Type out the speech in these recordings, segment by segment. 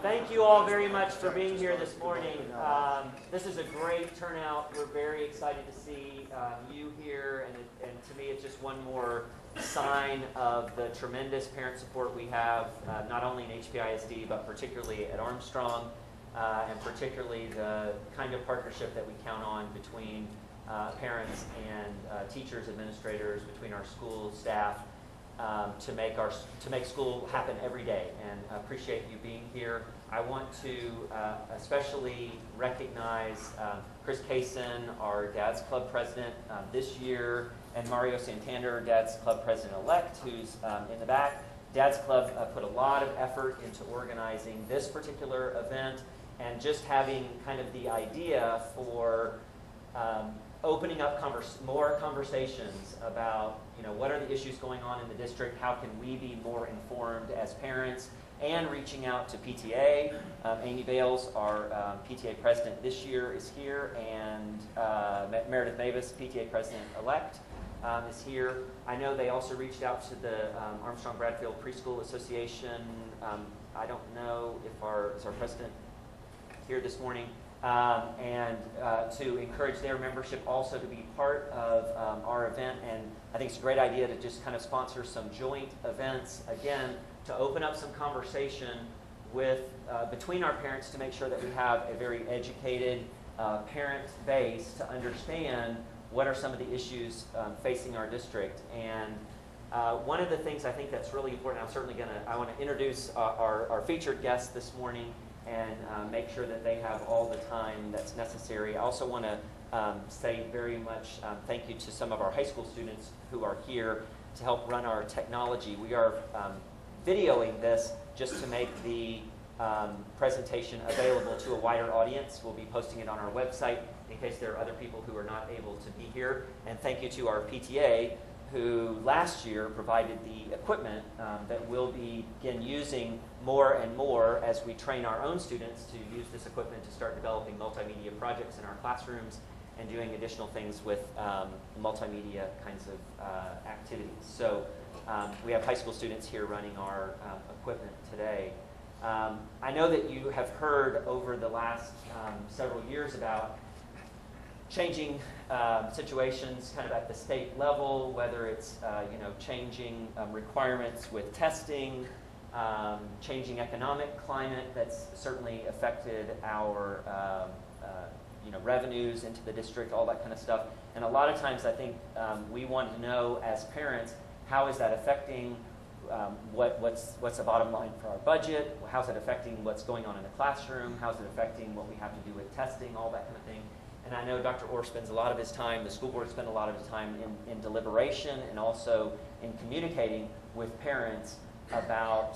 Thank you all very much for being here this morning. This is a great turnout. We're very excited to see you here, and to me it's just one more sign of the tremendous parent support we have, not only in HPISD, but particularly at Armstrong, and particularly the kind of partnership that we count on between parents and teachers, administrators, between our school staff, to make school happen every day, and appreciate you being here. I want to especially recognize Chris Kaysen, our Dad's Club president this year, and Mario Santander, Dad's Club president-elect, who's in the back. Dad's Club put a lot of effort into organizing this particular event, and just having kind of the idea for opening up more conversations about, what are the issues going on in the district, how can we be more informed as parents, and reaching out to PTA. Amy Bales, our PTA president this year, is here, and Meredith Mavis, PTA president-elect, is here. I know they also reached out to the Armstrong Bradfield Preschool Association. I don't know if is our president here this morning, and to encourage their membership also to be part of our event. And I think it's a great idea to just kind of sponsor some joint events, again, to open up some conversation between our parents, to make sure that we have a very educated parent base to understand what are some of the issues facing our district. And one of the things I think that's really important, I want to introduce our featured guests this morning, and make sure that they have all the time that's necessary. I also want to say very much thank you to some of our high school students who are here to help run our technology. We are videoing this just to make the presentation available to a wider audience. We'll be posting it on our website in case there are other people who are not able to be here. And thank you to our PTA, who last year provided the equipment that we'll begin using more and more as we train our own students to use this equipment to start developing multimedia projects in our classrooms and doing additional things with multimedia kinds of activities. So we have high school students here running our equipment today. I know that you have heard over the last several years about changing situations kind of at the state level, whether it's changing requirements with testing, changing economic climate that's certainly affected our revenues into the district, all that kind of stuff. And a lot of times I think we want to know as parents, how is that affecting what's the bottom line for our budget? How's it affecting what's going on in the classroom? How's it affecting what we have to do with testing, all that kind of thing? And I know Dr. Orr spends a lot of his time, the school board spends a lot of his time in deliberation, and also in communicating with parents about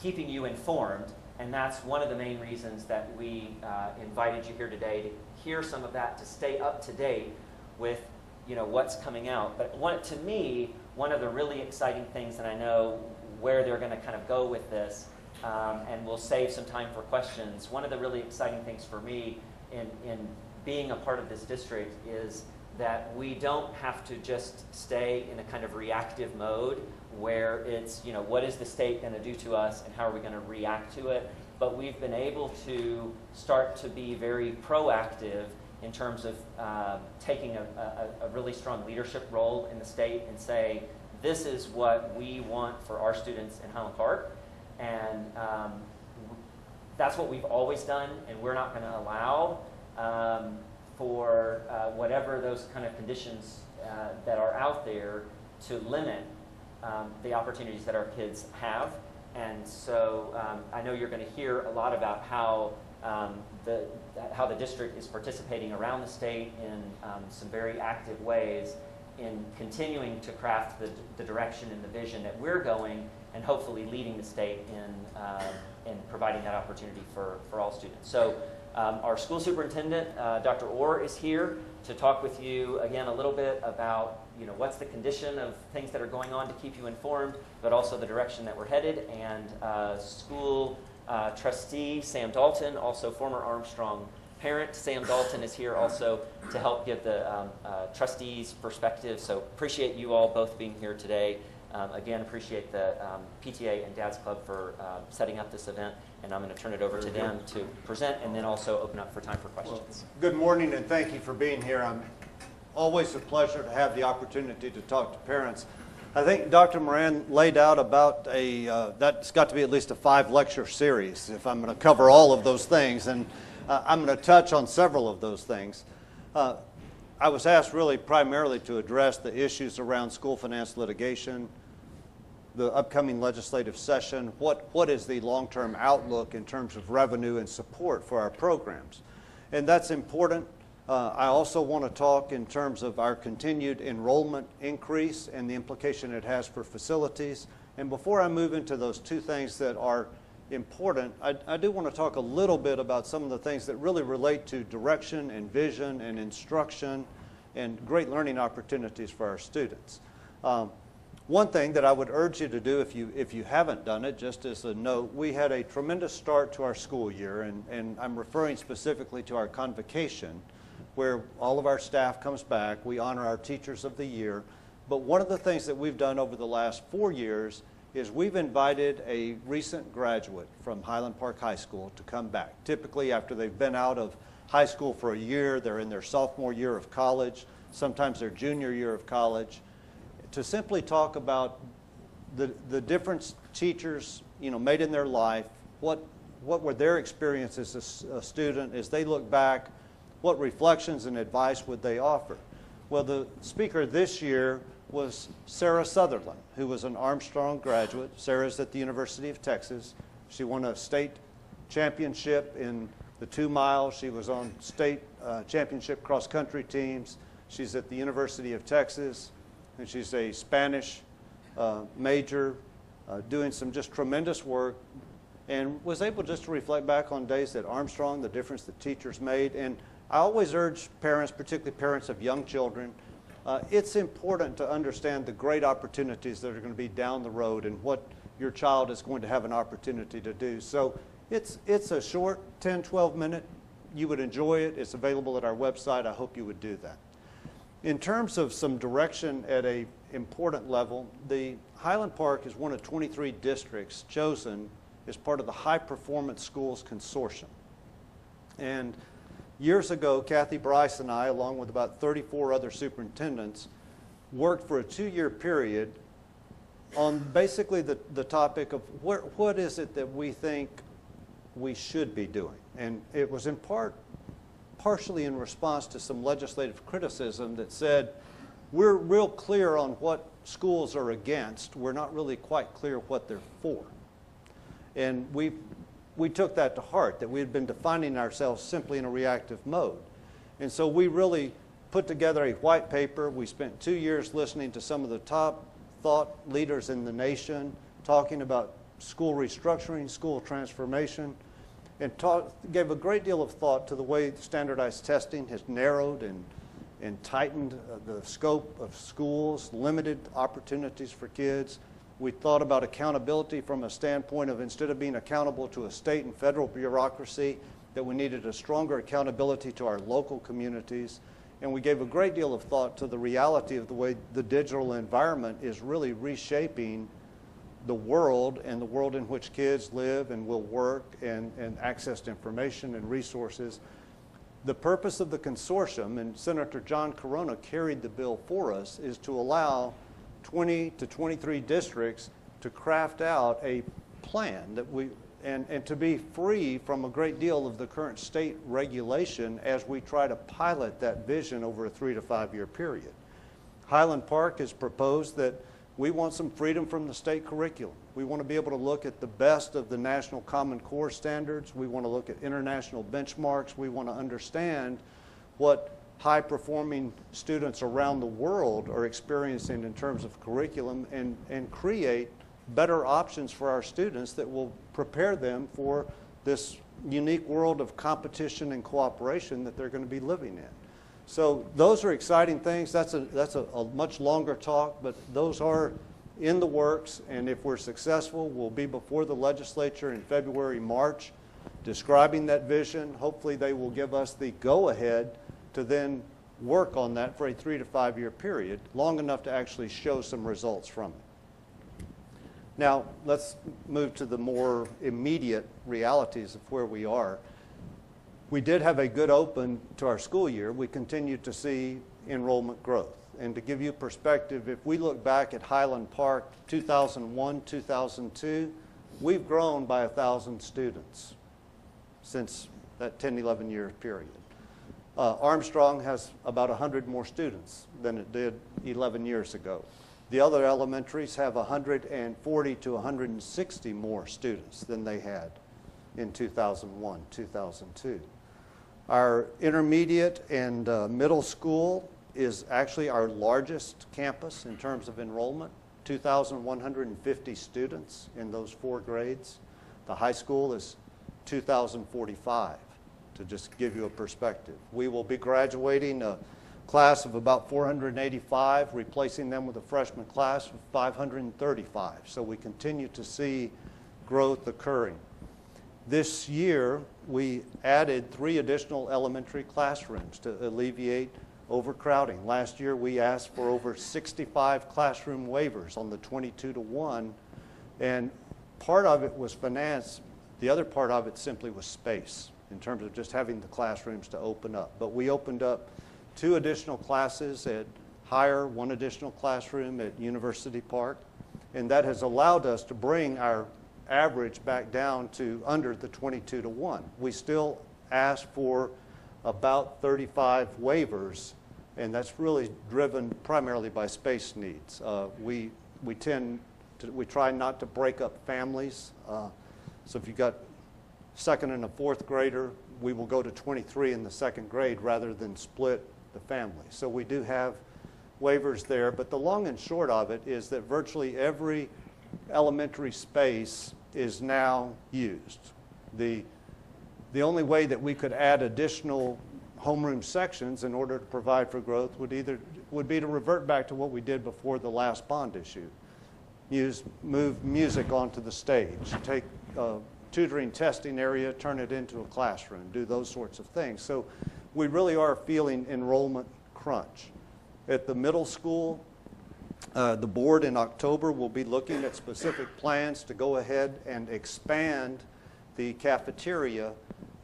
keeping you informed. And that's one of the main reasons that we invited you here today, to hear some of that, to stay up to date with what's coming out. But to me, one of the really exciting things, and I know where they're going to kind of go with this, and we'll save some time for questions, one of the really exciting things for me in being a part of this district is that we don't have to just stay in a kind of reactive mode where it's, what is the state going to do to us and how are we going to react to it? But we've been able to start to be very proactive in terms of taking a really strong leadership role in the state and say, this is what we want for our students in Highland Park. And that's what we've always done, and we're not going to allow for whatever those kind of conditions that are out there to limit the opportunities that our kids have. And so I know you're going to hear a lot about how the district is participating around the state in some very active ways in continuing to craft the direction and the vision that we're going, and hopefully leading the state in providing that opportunity for all students. So our school superintendent, Dr. Orr, is here to talk with you again a little bit about what's the condition of things that are going on to keep you informed, but also the direction that we're headed. And school trustee Sam Dalton, also former Armstrong parent Sam Dalton, is here also to help give the trustees' perspective. So appreciate you all both being here today. Again, appreciate the PTA and Dad's Club for setting up this event. and I'm going to turn it over to them to present and then also open up for time for questions. Good morning, and thank you for being here. I'm always a pleasure to have the opportunity to talk to parents. I think Dr. Moran laid out about that's got to be at least a 5-lecture series if I'm going to cover all of those things, and I'm going to touch on several of those things. I was asked really primarily to address the issues around school finance litigation, the upcoming legislative session, what is the long-term outlook in terms of revenue and support for our programs. And that's important. I also want to talk in terms of our continued enrollment increase and the implication it has for facilities. And before I move into those two things that are important, I do want to talk a little bit about some of the things that really relate to direction and vision and instruction and great learning opportunities for our students. One thing that I would urge you to do if you haven't done it, just as a note, we had a tremendous start to our school year, and I'm referring specifically to our convocation, where all of our staff comes back. We honor our teachers of the year. But one of the things that we've done over the last 4 years is we've invited a recent graduate from Highland Park High School to come back. Typically after they've been out of high school for a year, they're in their sophomore year of college, sometimes their junior year of college, to simply talk about the difference teachers made in their life, what were their experiences as a student as they look back, what reflections and advice would they offer? Well, the speaker this year was Sarah Sutherland, who was an Armstrong graduate. Sarah's at the University of Texas. She won a state championship in the 2 miles. She was on state championship cross-country teams. She's at the University of Texas, and she's a Spanish major, doing some just tremendous work, and was able just to reflect back on days at Armstrong, the difference that teachers made. And I always urge parents, particularly parents of young children, it's important to understand the great opportunities that are going to be down the road and what your child is going to have an opportunity to do. So it's a short 10, 12 minute. You would enjoy it. It's available at our website. I hope you would do that. In terms of some direction at an important level, the Highland Park is one of 23 districts chosen as part of the High Performance Schools Consortium. And years ago, Kathy Bryce and I, along with about 34 other superintendents, worked for a 2-year period on basically the topic of what is it that we think we should be doing. And it was in partially in response to some legislative criticism that said, we're real clear on what schools are against. We're not really quite clear what they're for. And we took that to heart, that we had been defining ourselves simply in a reactive mode. And so we really put together a white paper. We spent 2 years listening to some of the top thought leaders in the nation, talking about school restructuring, school transformation, and gave a great deal of thought to the way standardized testing has narrowed and tightened the scope of schools, limited opportunities for kids. We thought about accountability from a standpoint of, instead of being accountable to a state and federal bureaucracy, that we needed a stronger accountability to our local communities. And we gave a great deal of thought to the reality of the way the digital environment is really reshaping the world and the world in which kids live and will work and access to information and resources. The purpose of the consortium, and Senator John Corona carried the bill for us, is to allow 20 to 23 districts to craft out a plan that and to be free from a great deal of the current state regulation as we try to pilot that vision over a 3 to 5 year period. Highland Park has proposed that we want some freedom from the state curriculum. We want to be able to look at the best of the National Common Core standards. We want to look at international benchmarks. We want to understand what high-performing students around the world are experiencing in terms of curriculum and create better options for our students that will prepare them for this unique world of competition and cooperation that they're going to be living in. So those are exciting things. That's a much longer talk, but those are in the works, and if we're successful, we'll be before the legislature in February, March, describing that vision. Hopefully they will give us the go-ahead to then work on that for a 3 to 5 year period, long enough to actually show some results from it. Now, let's move to the more immediate realities of where we are. We did have a good open to our school year. We continue to see enrollment growth. And to give you perspective, if we look back at Highland Park 2001, 2002, we've grown by 1,000 students since that 10, 11 year period. Armstrong has about 100 more students than it did 11 years ago. The other elementaries have 140 to 160 more students than they had in 2001, 2002. Our intermediate and middle school is actually our largest campus in terms of enrollment, 2,150 students in those 4 grades. The high school is 2,045, to just give you a perspective. We will be graduating a class of about 485, replacing them with a freshman class of 535. So we continue to see growth occurring. This year, we added 3 additional elementary classrooms to alleviate overcrowding. Last year, we asked for over 65 classroom waivers on the 22-to-1, and part of it was finance. The other part of it simply was space in terms of just having the classrooms to open up. But we opened up 2 additional classes at Higher, 1 additional classroom at University Park, and that has allowed us to bring our average back down to under the 22-to-1. We still ask for about 35 waivers, and that's really driven primarily by space needs. We try not to break up families. So if you've got 2nd and a 4th grader, we will go to 23 in the 2nd grade rather than split the family. So we do have waivers there, but the long and short of it is that virtually every elementary space is now used. The only way that we could add additional homeroom sections in order to provide for growth would be to revert back to what we did before the last bond issue. Move music onto the stage, take tutoring testing area, turn it into a classroom, do those sorts of things. So we really are feeling enrollment crunch. At the middle school, the board in October will be looking at specific plans to go ahead and expand the cafeteria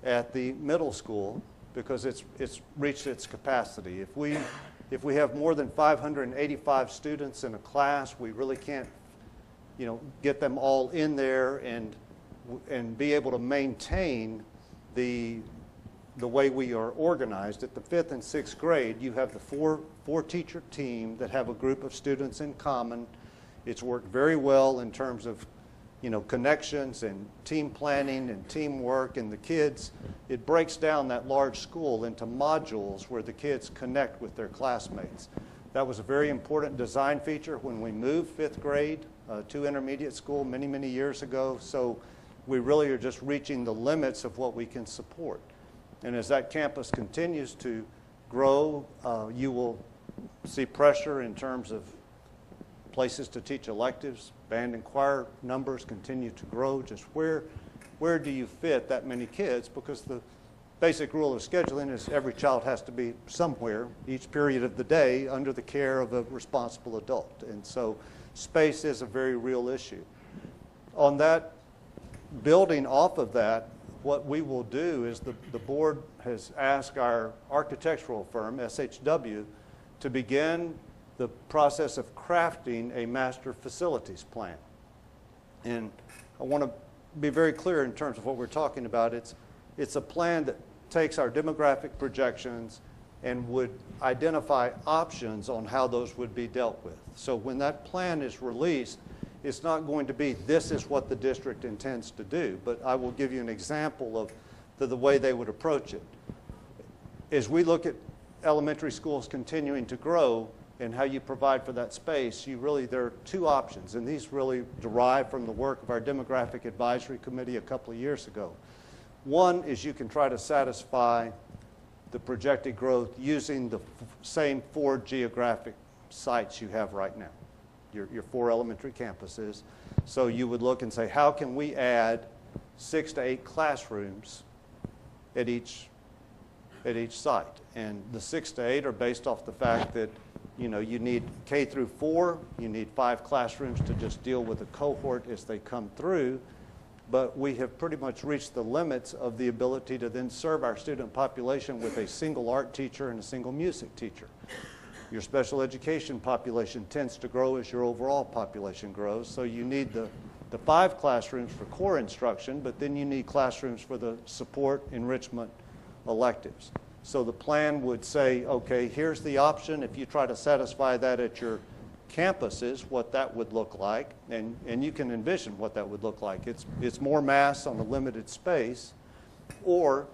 at the middle school because it's reached its capacity. If we have more than 585 students in a class, we really can't, get them all in there and be able to maintain the way we are organized. At the 5th and 6th grade, you have the four teacher team that have a group of students in common. It's worked very well in terms of connections and team planning and teamwork, and the kids, it breaks down that large school into modules where the kids connect with their classmates. That was a very important design feature when we moved 5th grade to intermediate school many, many years ago. So we really are just reaching the limits of what we can support. And as that campus continues to grow, you will see pressure in terms of places to teach electives. Band and choir numbers continue to grow. Just where do you fit that many kids? Because the basic rule of scheduling is every child has to be somewhere each period of the day under the care of a responsible adult. And so space is a very real issue. On that, building off of that, what we will do is the board has asked our architectural firm, SHW, to begin the process of crafting a master facilities plan. And I want to be very clear in terms of what we're talking about. It's a plan that takes our demographic projections and would identify options on how those would be dealt with. So when that plan is released, it's not going to be, this is what the district intends to do, but I will give you an example of the way they would approach it. As we look at elementary schools continuing to grow and how you provide for that space, there are 2 options, and these really derive from the work of our Demographic Advisory Committee a couple of years ago. One is you can try to satisfy the projected growth using the same 4 geographic sites you have right now. Your 4 elementary campuses. So you would look and say, how can we add 6 to 8 classrooms at each site? And the 6 to 8 are based off the fact that You know, you need K through 4, you need 5 classrooms to just deal with a cohort as they come through, but we have pretty much reached the limits of the ability to then serve our student population with a single art teacher and a single music teacher. Your special education population tends to grow as your overall population grows, so you need the 5 classrooms for core instruction, but then you need classrooms for the support, enrichment, electives. So the plan would say, okay, here's the option. If you try to satisfy that at your campuses, what that would look like, and you can envision what that would look like. It's more mass on a limited space. Or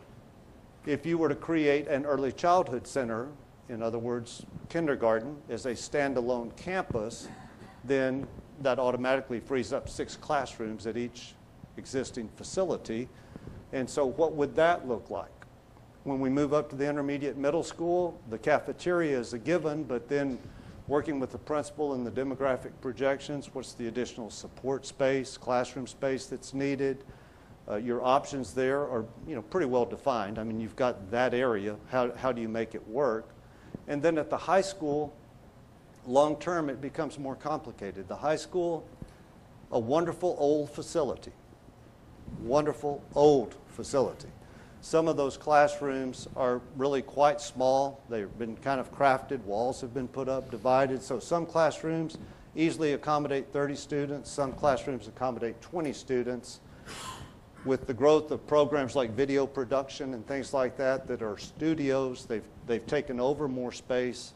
if you were to create an early childhood center, in other words, kindergarten, as a standalone campus, then that automatically frees up 6 classrooms at each existing facility. And so what would that look like? When we move up to the intermediate middle school, the cafeteria is a given, but then working with the principal and the demographic projections, what's the additional support space, classroom space that's needed? Your options there are, you know, pretty well defined. I mean, you've got that area. How do you make it work? And then at the high school, long term, it becomes more complicated. The high school, a wonderful old facility. Wonderful old facility. Some of those classrooms are really quite small. They've been kind of crafted. Walls have been put up, divided. So some classrooms easily accommodate 30 students. Some classrooms accommodate 20 students. With the growth of programs like video production and things like that that are studios, they've taken over more space,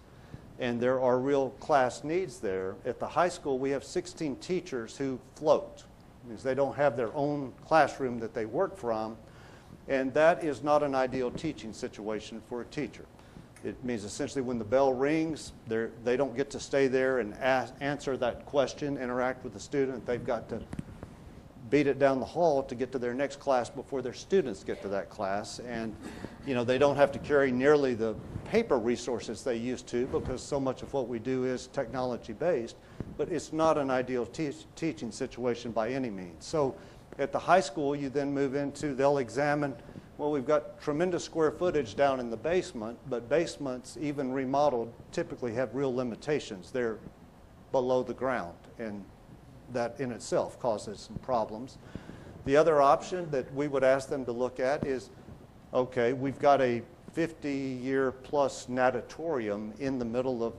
and there are real class needs there. At the high school, we have 16 teachers who float. It means they don't have their own classroom that they work from. And that is not an ideal teaching situation for a teacher. It means essentially when the bell rings, they don't get to stay there and answer that question, interact with the student. They've got to beat it down the hall to get to their next class before their students get to that class. And you know, they don't have to carry nearly the paper resources they used to, because so much of what we do is technology based, but it's not an ideal teaching situation by any means. So at the high school, you then move into, they'll examine, well, we've got tremendous square footage down in the basement, but basements, even remodeled, typically have real limitations. They're below the ground, and that in itself causes some problems. The other option that we would ask them to look at is, okay, we've got a 50-year-plus natatorium in the middle of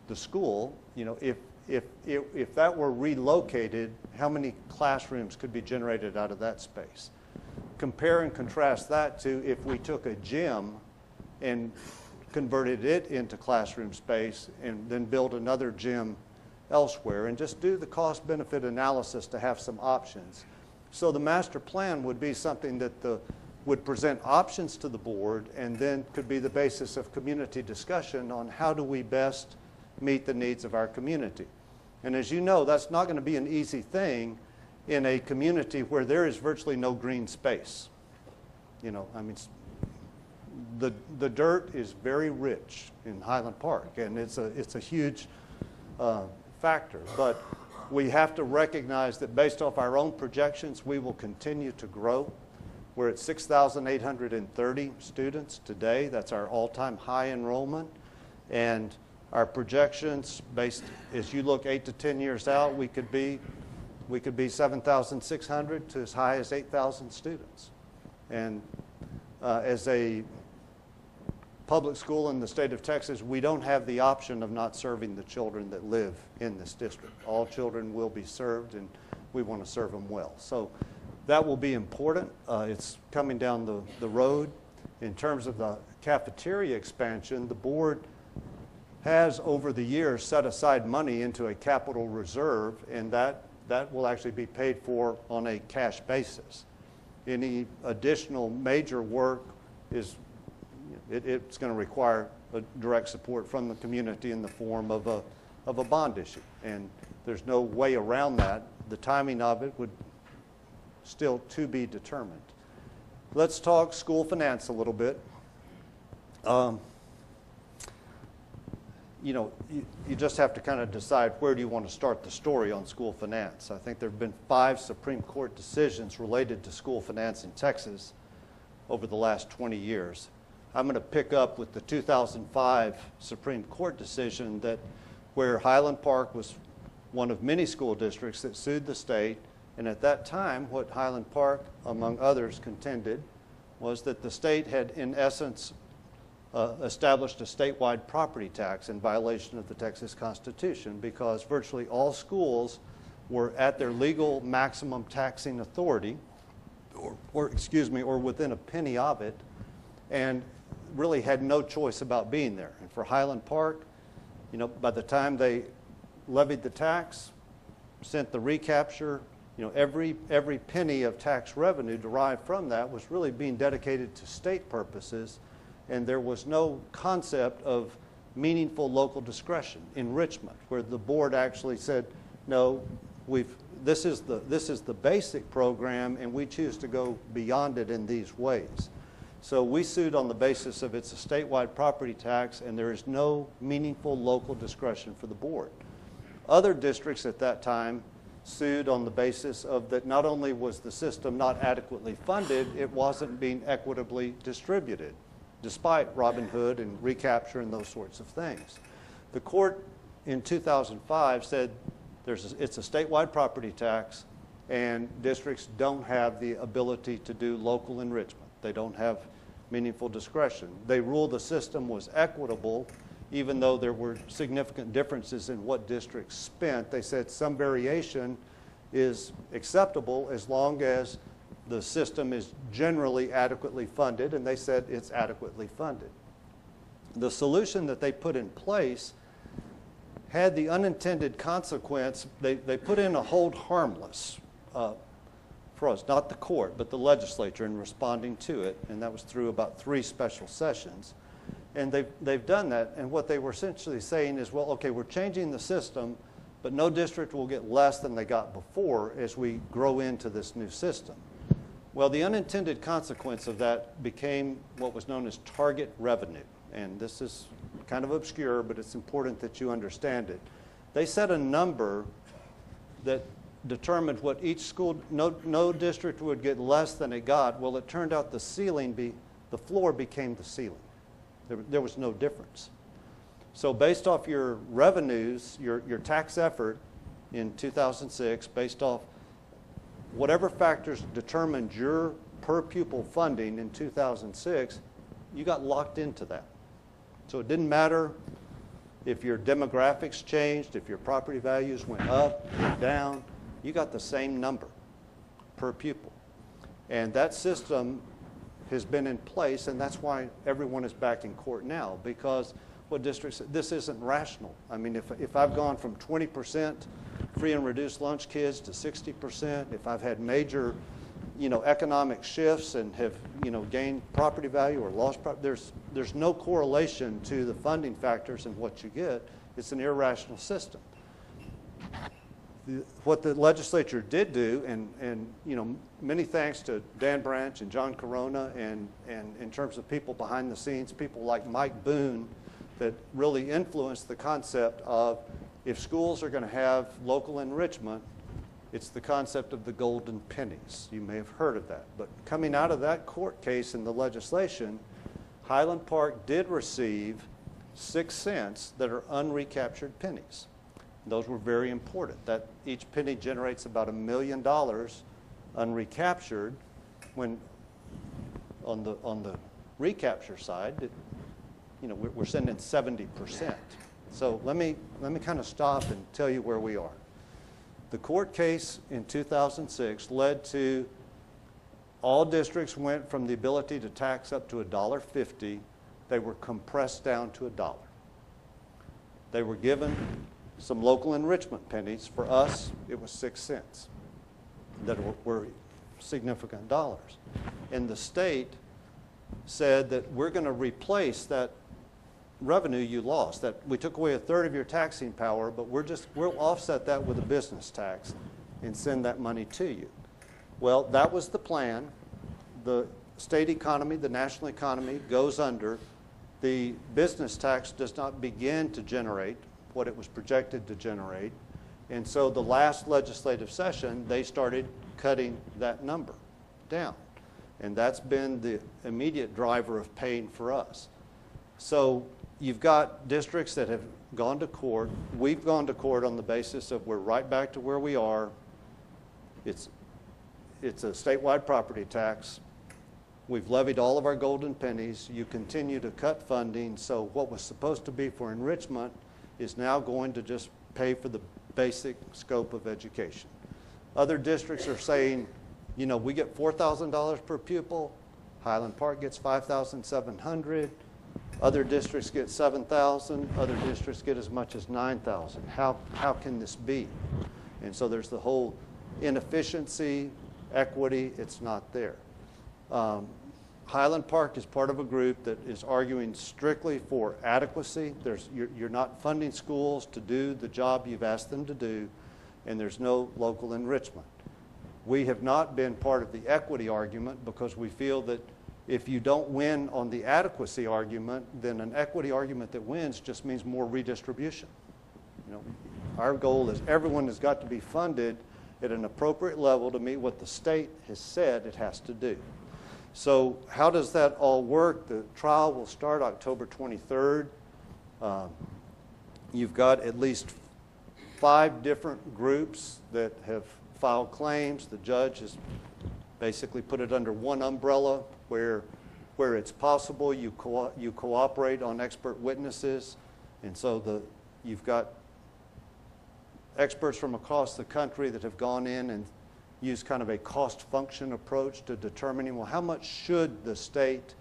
the school. You know, if that were relocated, how many classrooms could be generated out of that space? Compare and contrast that to if we took a gym and converted it into classroom space and then built another gym elsewhere, and just do the cost-benefit analysis to have some options. So the master plan would be something that would present options to the board, and then could be the basis of community discussion on how do we best meet the needs of our community. And as you know, that's not going to be an easy thing in a community where there is virtually no green space. You know, I mean, the dirt is very rich in Highland Park, and it's a huge factor. But we have to recognize that based off our own projections, we will continue to grow. We're at 6,830 students today. That's our all-time high enrollment. And our projections, based as you look 8 to 10 years out, we could be 7,600 to as high as 8,000 students. And as a public school in the state of Texas, we don't have the option of not serving the children that live in this district. All children will be served, and we want to serve them well. So that will be important. It's coming down the road. In terms of the cafeteria expansion, the board has over the years set aside money into a capital reserve, and that will actually be paid for on a cash basis. Any additional major work is it's going to require a direct support from the community in the form of a bond issue, and there's no way around that. The timing of it would still to be determined. Let's talk school finance a little bit. You know, you just have to kind of decide where do you want to start the story on school finance. I think there have been 5 Supreme Court decisions related to school finance in Texas over the last 20 years. I'm going to pick up with the 2005 Supreme Court decision that where Highland Park was one of many school districts that sued the state. And at that time, what Highland Park, among others, contended was that the state had, in essence, established a statewide property tax in violation of the Texas Constitution, because virtually all schools were at their legal maximum taxing authority, or within a penny of it, and really had no choice about being there. And for Highland Park, by the time they levied the tax, sent the recapture, every penny of tax revenue derived from that was really being dedicated to state purposes, and there was no concept of meaningful local discretion, enrichment, where the board actually said, no, this is the basic program, and we choose to go beyond it in these ways. So we sued on the basis of it's a statewide property tax, and there is no meaningful local discretion for the board. Other districts at that time sued on the basis of that not only was the system not adequately funded, it wasn't being equitably distributed, despite Robin Hood and recapture and those sorts of things. The court in 2005 said it's a statewide property tax, and districts don't have the ability to do local enrichment. They don't have meaningful discretion. They ruled the system was equitable, even though there were significant differences in what districts spent. They said some variation is acceptable as long as the system is generally adequately funded, and they said it's adequately funded. The solution that they put in place had the unintended consequence. They put in a hold harmless for us, not the court, but the legislature in responding to it, and that was through about 3 special sessions. And they've done that, and what they were essentially saying is, well, okay, we're changing the system, but no district will get less than they got before as we grow into this new system. Well, the unintended consequence of that became what was known as target revenue, and this is kind of obscure, but it's important that you understand it. They set a number that determined what each school, no district would get less than it got. Well, it turned out the floor became the ceiling. There was no difference. So based off your revenues, your tax effort in 2006, based off whatever factors determined your per pupil funding in 2006, you got locked into that. So it didn't matter if your demographics changed, if your property values went up or down, you got the same number per pupil. And that system has been in place, and that's why everyone is back in court now, because what districts, this isn't rational. I mean, if I've gone from 20% free and reduced lunch kids to 60%, if I've had major, economic shifts and have, gained property value or lost property, there's no correlation to the funding factors and what you get. It's an irrational system. What the legislature did do, and many thanks to Dan Branch and John Corona, and in terms of people behind the scenes, people like Mike Boone, that really influenced the concept of if schools are going to have local enrichment, it's the concept of the golden pennies. You may have heard of that. But coming out of that court case in the legislation, Highland Park did receive 6 cents that are unrecaptured pennies. Those were very important. That each penny generates about $1 million unrecaptured, when on the recapture side, we're sending 70%. So let me kind of stop and tell you where we are. The court case in 2006 led to all districts went from the ability to tax up to $1.50. They were compressed down to $1. They were given some local enrichment pennies. For us, it was 6 cents that were significant dollars. And the state said that we're going to replace that revenue you lost, that we took away 1/3 of your taxing power, but we'll offset that with a business tax and send that money to you. Well, that was the plan. The state economy, the national economy goes under. The business tax does not begin to generate what it was projected to generate. And so the last legislative session, they started cutting that number down. And that's been the immediate driver of pain for us. So you've got districts that have gone to court. We've gone to court on the basis of we're right back to where we are. It's a statewide property tax. We've levied all of our golden pennies. You continue to cut funding, so what was supposed to be for enrichment is now going to just pay for the basic scope of education. Other districts are saying, you know, we get $4,000 per pupil. Highland Park gets $5,700. Other districts get $7,000. Other districts get as much as $9,000. How can this be? And so there's the whole inefficiency, equity, it's not there. Highland Park is part of a group that is arguing strictly for adequacy. You're not funding schools to do the job you've asked them to do, and there's no local enrichment. We have not been part of the equity argument because we feel that if you don't win on the adequacy argument, then an equity argument that wins just means more redistribution. You know, our goal is everyone has got to be funded at an appropriate level to meet what the state has said it has to do. So how does that all work? The trial will start October 23rd. You've got at least 5 different groups that have filed claims. The judge has basically put it under one umbrella where it's possible you cooperate on expert witnesses. And so you've got experts from across the country that have gone in and used kind of a cost function approach to determining, well, how much should the state,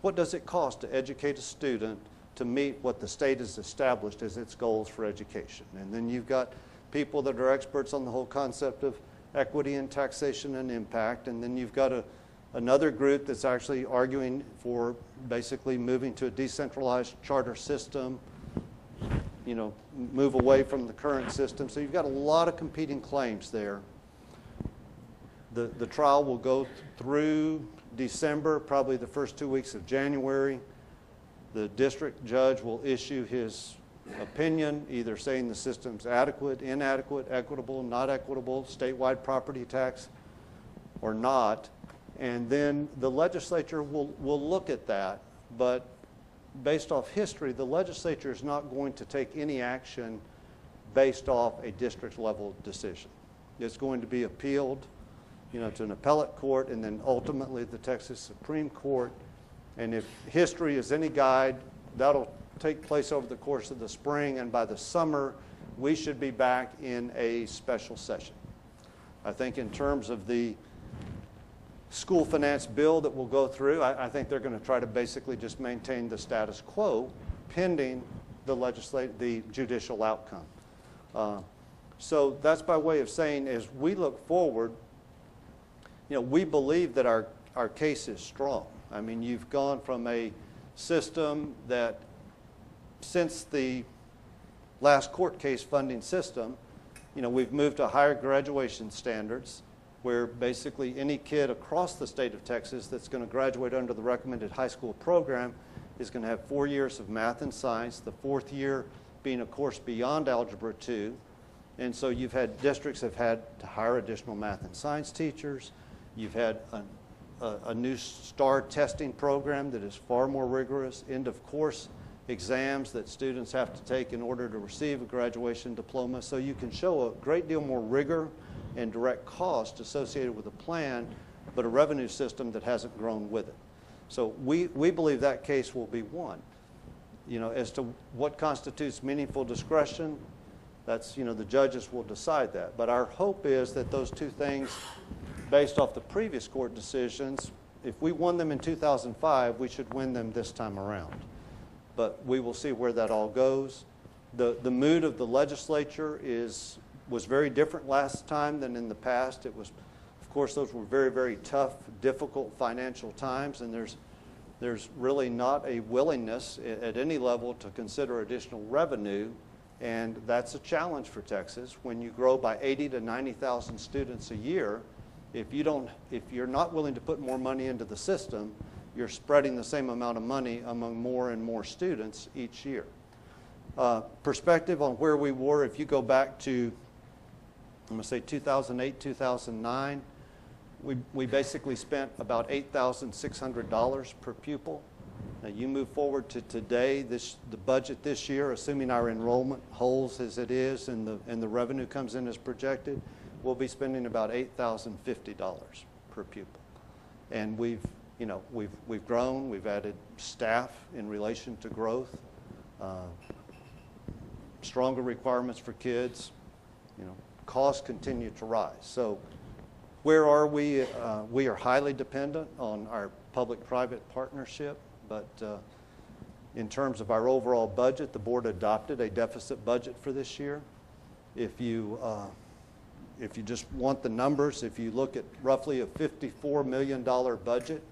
what does it cost to educate a student to meet what the state has established as its goals for education? And then you've got people that are experts on the whole concept of equity and taxation and impact. And then you've got another group that's actually arguing for basically moving to a decentralized charter system, you know, move away from the current system. So you've got a lot of competing claims there. The trial will go through December, probably the first 2 weeks of January. The district judge will issue his opinion, either saying the system's adequate, inadequate, equitable, not equitable, statewide property tax, or not. And then the legislature will look at that. But based off history, the legislature is not going to take any action based off a district level decision. It's going to be appealed, you know, to an appellate court and then ultimately the Texas Supreme Court. And if history is any guide, that'll take place over the course of the spring, and by the summer we should be back in a special session. I think in terms of the school finance bill that will go through, I think they're going to try to basically just maintain the status quo pending the judicial outcome. So that's by way of saying, as we look forward, you know, we believe that our case is strong. I mean, you've gone from a system that, since the last court case funding system, you know, we've moved to higher graduation standards where basically any kid across the state of Texas that's going to graduate under the recommended high school program is going to have 4 years of math and science, the 4th year being a course beyond Algebra 2. And so you've had districts have had to hire additional math and science teachers. You've had a new STAR testing program that is far more rigorous, end of course exams that students have to take in order to receive a graduation diploma. So you can show a great deal more rigor and direct cost associated with a plan, but a revenue system that hasn't grown with it. So we believe that case will be won. You know, as to what constitutes meaningful discretion, that's, you know, the judges will decide that. But our hope is that those two things, based off the previous court decisions, if we won them in 2005, we should win them this time around. But we will see where that all goes. The mood of the legislature was very different last time than in the past. It was, of course, those were very, very tough, difficult financial times, and there's really not a willingness at any level to consider additional revenue, and that's a challenge for Texas. When you grow by 80 to 90,000 students a year, if you're not willing to put more money into the system, you're spreading the same amount of money among more and more students each year. Perspective on where we were, if you go back to, I'm going to say 2008, 2009, we basically spent about $8,600 per pupil. Now you move forward to today, the budget this year, assuming our enrollment holds as it is and the revenue comes in as projected, we'll be spending about $8,050 per pupil. And we've grown, we've added staff in relation to growth, stronger requirements for kids, costs continue to rise. So where are we? We are highly dependent on our public-private partnership, but in terms of our overall budget, the board adopted a deficit budget for this year. If you just want the numbers, if you look at roughly a $54 million budget,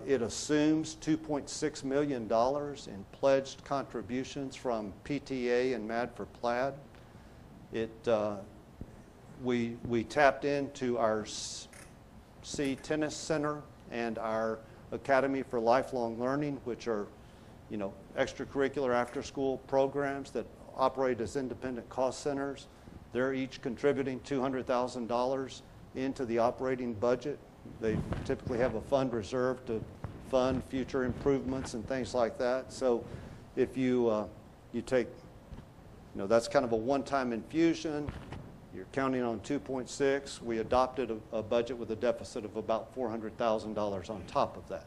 it assumes $2.6 million in pledged contributions from PTA and Mad for Plaid. We tapped into our C Tennis Center and our Academy for Lifelong Learning, which are, extracurricular after-school programs that operate as independent cost centers. They're each contributing $200,000 into the operating budget. They typically have a fund reserved to fund future improvements and things like that. So if you take, that's kind of a one-time infusion. You're counting on 2.6. We adopted a budget with a deficit of about $400,000 on top of that.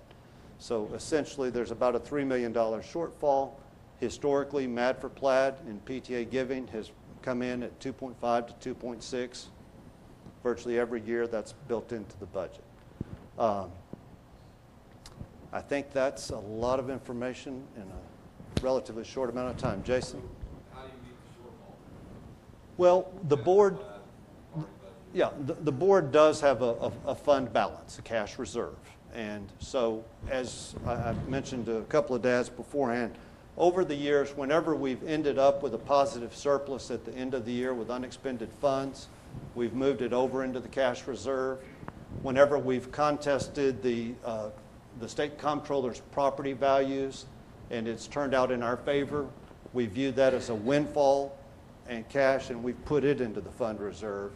So essentially there's about a $3 million shortfall. Historically, Mad for Plaid and PTA giving has come in at 2.5 to 2.6. Virtually every year that's built into the budget. I think that's a lot of information in a relatively short amount of time. Jason? How do you meet the shortfall? Well, the board, the board does have a fund balance, a cash reserve. And so, as I mentioned to a couple of dads beforehand, over the years, whenever we've ended up with a positive surplus at the end of the year with unexpended funds, we've moved it over into the cash reserve. Whenever we've contested the state comptroller's property values and it's turned out in our favor, we view that as a windfall and cash, and we've put it into the fund reserve.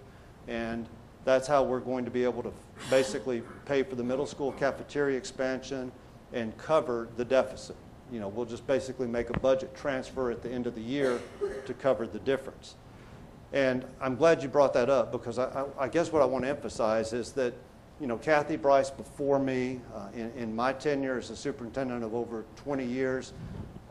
And that's how we're going to be able to basically pay for the middle school cafeteria expansion and cover the deficit. We'll just basically make a budget transfer at the end of the year to cover the difference. And I'm glad you brought that up, because I guess what I want to emphasize is that, Kathy Bryce before me, in my tenure as a superintendent of over 20 years,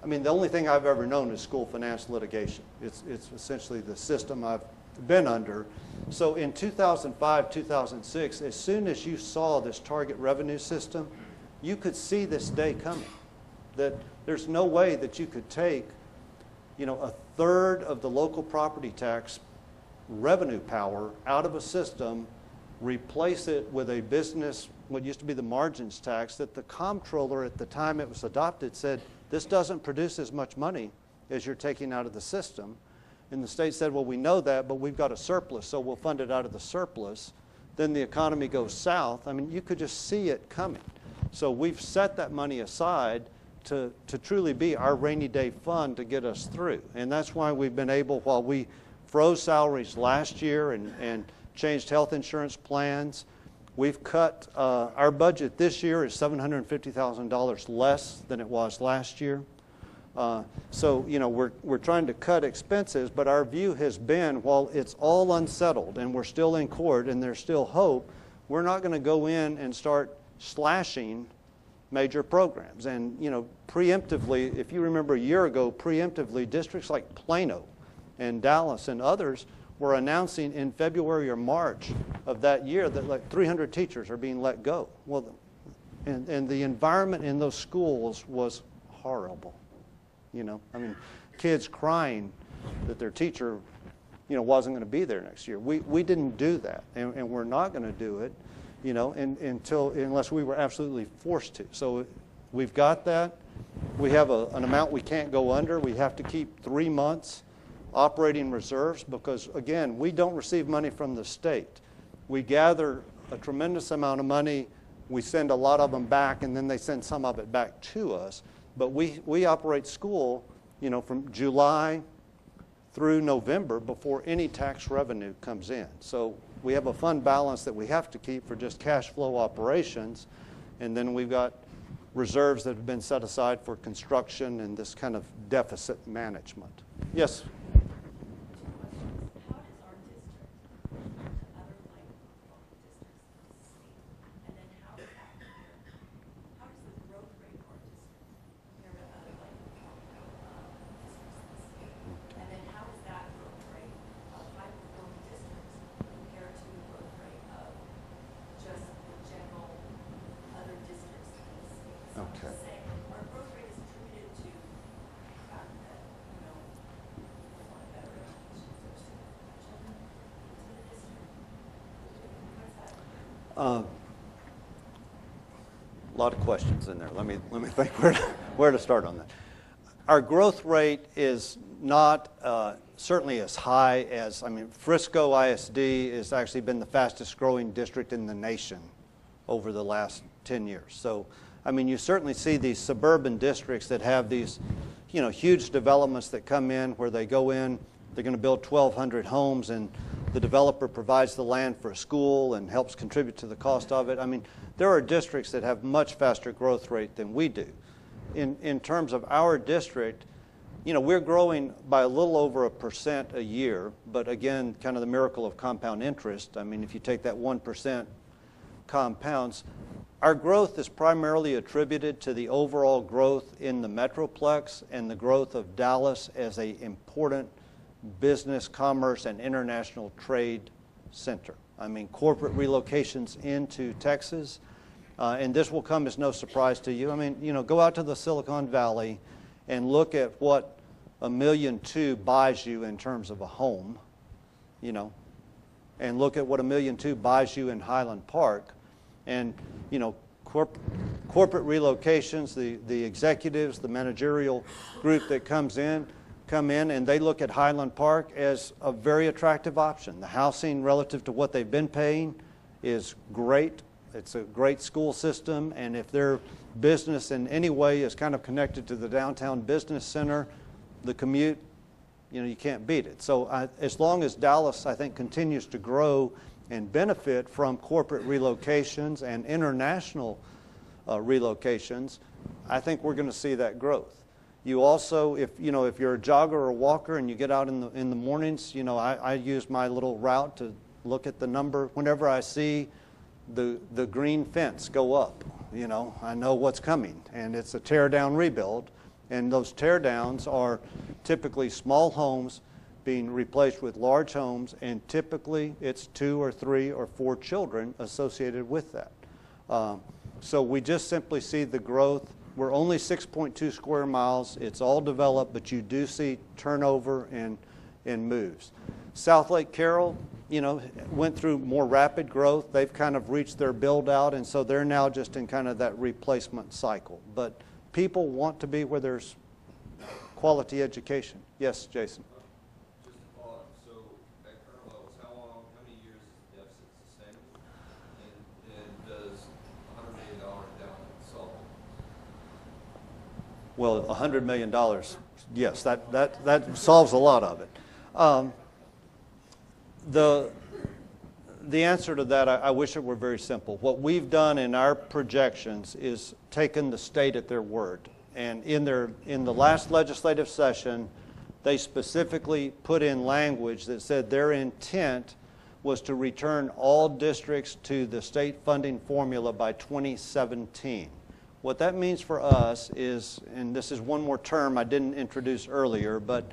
the only thing I've ever known is school finance litigation. It's essentially the system I've been under. So in 2005, 2006, as soon as you saw this target revenue system, you could see this day coming. That there's no way that you could take, a third of the local property tax revenue power out of a system, replace it with a business, what used to be the margins tax, that the comptroller at the time it was adopted said, this doesn't produce as much money as you're taking out of the system. And the state said, well, we know that, but we've got a surplus, so we'll fund it out of the surplus. Then the economy goes south. You could just see it coming. So we've set that money aside to truly be our rainy day fund to get us through. And that's why we've been able, while we froze salaries last year and changed health insurance plans, we've cut, our budget this year is $750,000 less than it was last year. So, we're trying to cut expenses, but our view has been, while it's all unsettled and we're still in court and there's still hope, we're not going to go in and start slashing major programs. And, preemptively, if you remember a year ago, preemptively, districts like Plano and Dallas and others were announcing in February or March of that year that like 300 teachers are being let go. Well, and the environment in those schools was horrible. Kids crying that their teacher, wasn't going to be there next year. We didn't do that, and we're not going to do it, unless we were absolutely forced to. So we've got that. We have an amount we can't go under. We have to keep 3 months operating reserves because, again, we don't receive money from the state. We gather a tremendous amount of money. We send a lot of them back, and then they send some of it back to us. But we operate school, from July through November before any tax revenue comes in. So we have a fund balance that we have to keep for just cash flow operations, and then we've got reserves that have been set aside for construction and this kind of deficit management. Yes? How does our district compare to other like districts in the state? And then how does that compare? How does the growth rate of our district compare to other like districts in the state? And then how does that growth rate of high-performing districts compare to the growth rate of just the general other districts in the state? So I'm Okay. just saying, our growth rate is attributed to the fact that, you know, we want a better education for children into the district. What's that? A lot of questions in there. Let me think where to start on that. Our growth rate is not certainly as high as, Frisco ISD has actually been the fastest growing district in the nation over the last 10 years. So, you certainly see these suburban districts that have these, huge developments that come in where they go in, they're going to build 1,200 homes, and the developer provides the land for a school and helps contribute to the cost of it. There are districts that have much faster growth rate than we do. In terms of our district, we're growing by a little over 1% a year, but again, kind of the miracle of compound interest. If you take that 1% compounds, our growth is primarily attributed to the overall growth in the Metroplex and the growth of Dallas as an important business, commerce, and international trade center. Corporate relocations into Texas, and this will come as no surprise to you. Go out to the Silicon Valley and look at what $1.2 million buys you in terms of a home, and look at what $1.2 million buys you in Highland Park. And, corporate relocations, the executives, the managerial group that come in, and they look at Highland Park as a very attractive option. The housing relative to what they've been paying is great. It's a great school system, and if their business in any way is kind of connected to the downtown business center, the commute, you can't beat it. So as long as Dallas, I think, continues to grow and benefit from corporate relocations and international relocations, I think we're going to see that growth. You also, if you're a jogger or a walker and you get out in the mornings, I use my little route to look at the number. Whenever I see the green fence go up, I know what's coming, and it's a tear down rebuild, and those tear downs are typically small homes being replaced with large homes, and typically it's 2 or 3 or 4 children associated with that. So we just simply see the growth. We're only 6.2 square miles. It's all developed, but you do see turnover and moves. South Lake Carroll, went through more rapid growth. They've kind of reached their build out, and so they're now just in kind of that replacement cycle. But people want to be where there's quality education. Yes, Jason. Just a follow-up. So at current levels, how many years is the deficit sustainable? And does $100 million endowment solve it? Well, $100 million, yes, that solves a lot of it. The answer to that, I wish it were very simple. What we've done in our projections is taken the state at their word. And in the last legislative session, they specifically put in language that said their intent was to return all districts to the state funding formula by 2017. What that means for us is, and this is one more term I didn't introduce earlier, but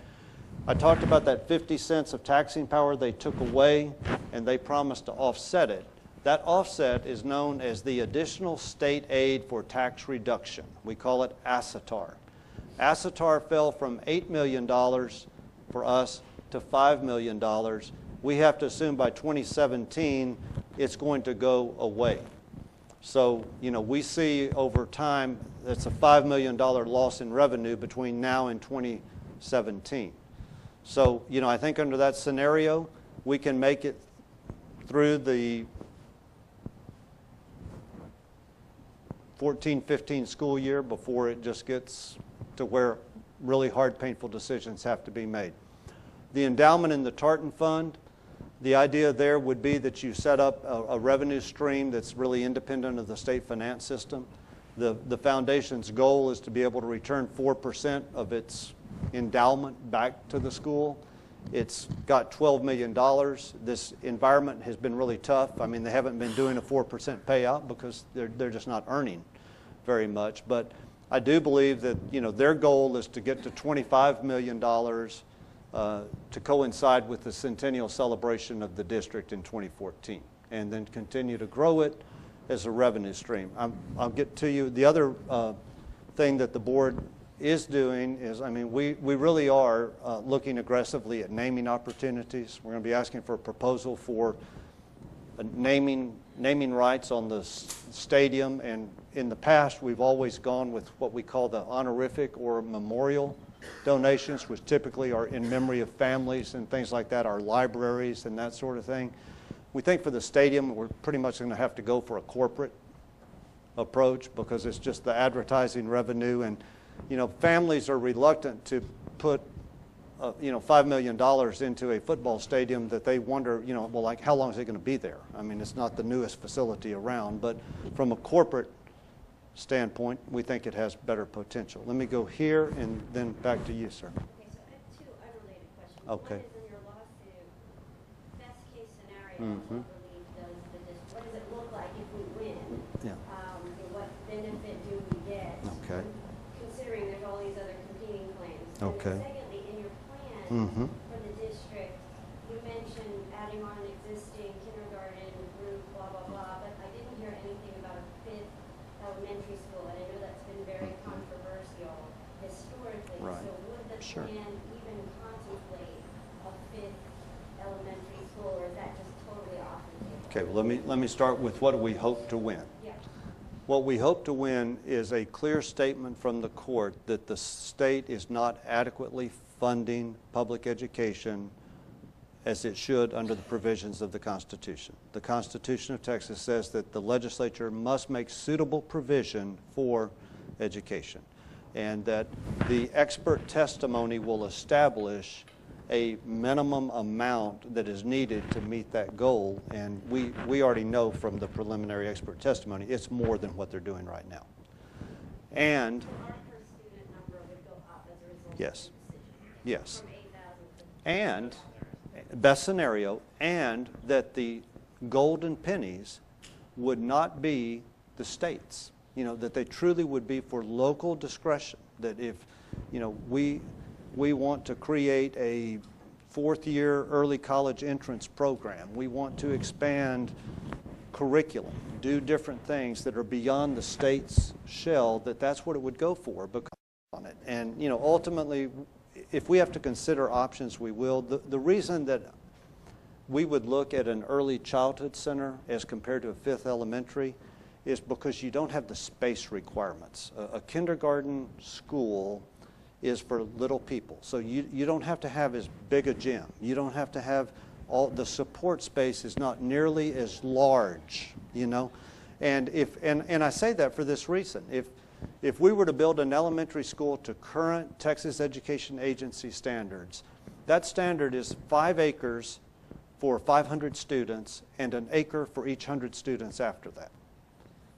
I talked about that 50 cents of taxing power they took away, and they promised to offset it. That offset is known as the Additional State Aid for Tax Reduction. We call it ASSETAR. ASSETAR fell from $8 million for us to $5 million. We have to assume by 2017 it's going to go away. So, we see over time that's a $5 million loss in revenue between now and 2017. So, I think under that scenario, we can make it through the 14-15 school year before it just gets to where really hard, painful decisions have to be made. The endowment in the Tartan Fund, The idea there would be that you set up a revenue stream that's really independent of the state finance system. The foundation's goal is to be able to return 4% of its endowment back to the school. It's got $12 million. This environment has been really tough. I mean, they haven't been doing a 4% payout because they're just not earning very much. But I do believe that, you know, their goal is to get to $25 million to coincide with the centennial celebration of the district in 2014, and then continue to grow it as a revenue stream. I'll get to you. The other thing that the board is doing is, I mean, we really are looking aggressively at naming opportunities. We're going to be asking for a proposal for naming rights on the stadium, and in the past we've always gone with what we call the honorific or memorial donations, which typically are in memory of families and things like that, our libraries and that sort of thing. We think for the stadium we're pretty much going to have to go for a corporate approach because it's just the advertising revenue, and you know, families are reluctant to put you know, $5 million into a football stadium that they wonder, you know, well, like, how long is it going to be there? I mean, it's not the newest facility around, but from a corporate standpoint, we think it has better potential. Let me go here and then back to you, sir. Okay, so I have two unrelated questions. Okay. One is in your lawsuit, best case scenario, Mhm. what does it look like if we win? Yeah. What benefit do we get? Okay. Considering there's all these other competing claims. Okay. And secondly, in your plan Mhm. for the district, you mentioned adding on an existing kindergarten group, blah, blah, blah, but I didn't hear anything about a fifth elementary school, and I know that's been very controversial historically. Right. So would the Sure. plan even contemplate a fifth elementary school, or is that just totally off the table? Okay, well, let me start with what do we hope to win. Yeah. What we hope to win is a clear statement from the court that the state is not adequately funding public education as it should under the provisions of the Constitution. The Constitution of Texas says that the legislature must make suitable provision for education, and that the expert testimony will establish a minimum amount that is needed to meet that goal, and we already know from the preliminary expert testimony it's more than what they're doing right now. And So our per student number would go up as a result Yes. of the decision? yes, From 8,000 to... and best scenario, and that the golden pennies would not be the states, you know, that they truly would be for local discretion, that if, you know, we want to create a fourth-year early college entrance program. We want to expand curriculum, do different things that are beyond the state's shell, that's what it would go for because on it. And, you know, ultimately, if we have to consider options, we will. The reason that we would look at an early childhood center as compared to a fifth elementary is because you don't have the space requirements. A kindergarten school is for little people. So you don't have to have as big a gym. You don't have to have all the support space is not nearly as large, you know. And I say that for this reason. If we were to build an elementary school to current Texas Education Agency standards, that standard is 5 acres for 500 students and an acre for each 100 students after that.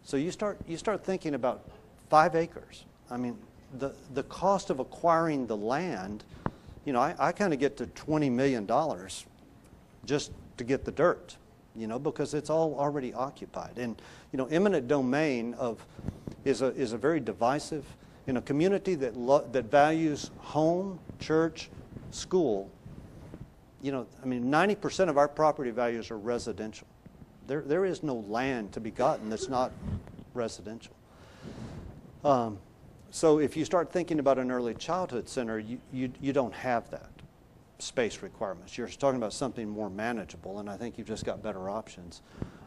So you start thinking about 5 acres. I mean, the cost of acquiring the land, you know, I kind of get to $20 million just to get the dirt, you know, because it's all already occupied. And, you know, eminent domain is a very divisive, in a community that values home, church, school. You know, I mean, 90% of our property values are residential. There is no land to be gotten that's not residential. So if you start thinking about an early childhood center, you don't have that space requirements. You're talking about something more manageable, and I think you've just got better options.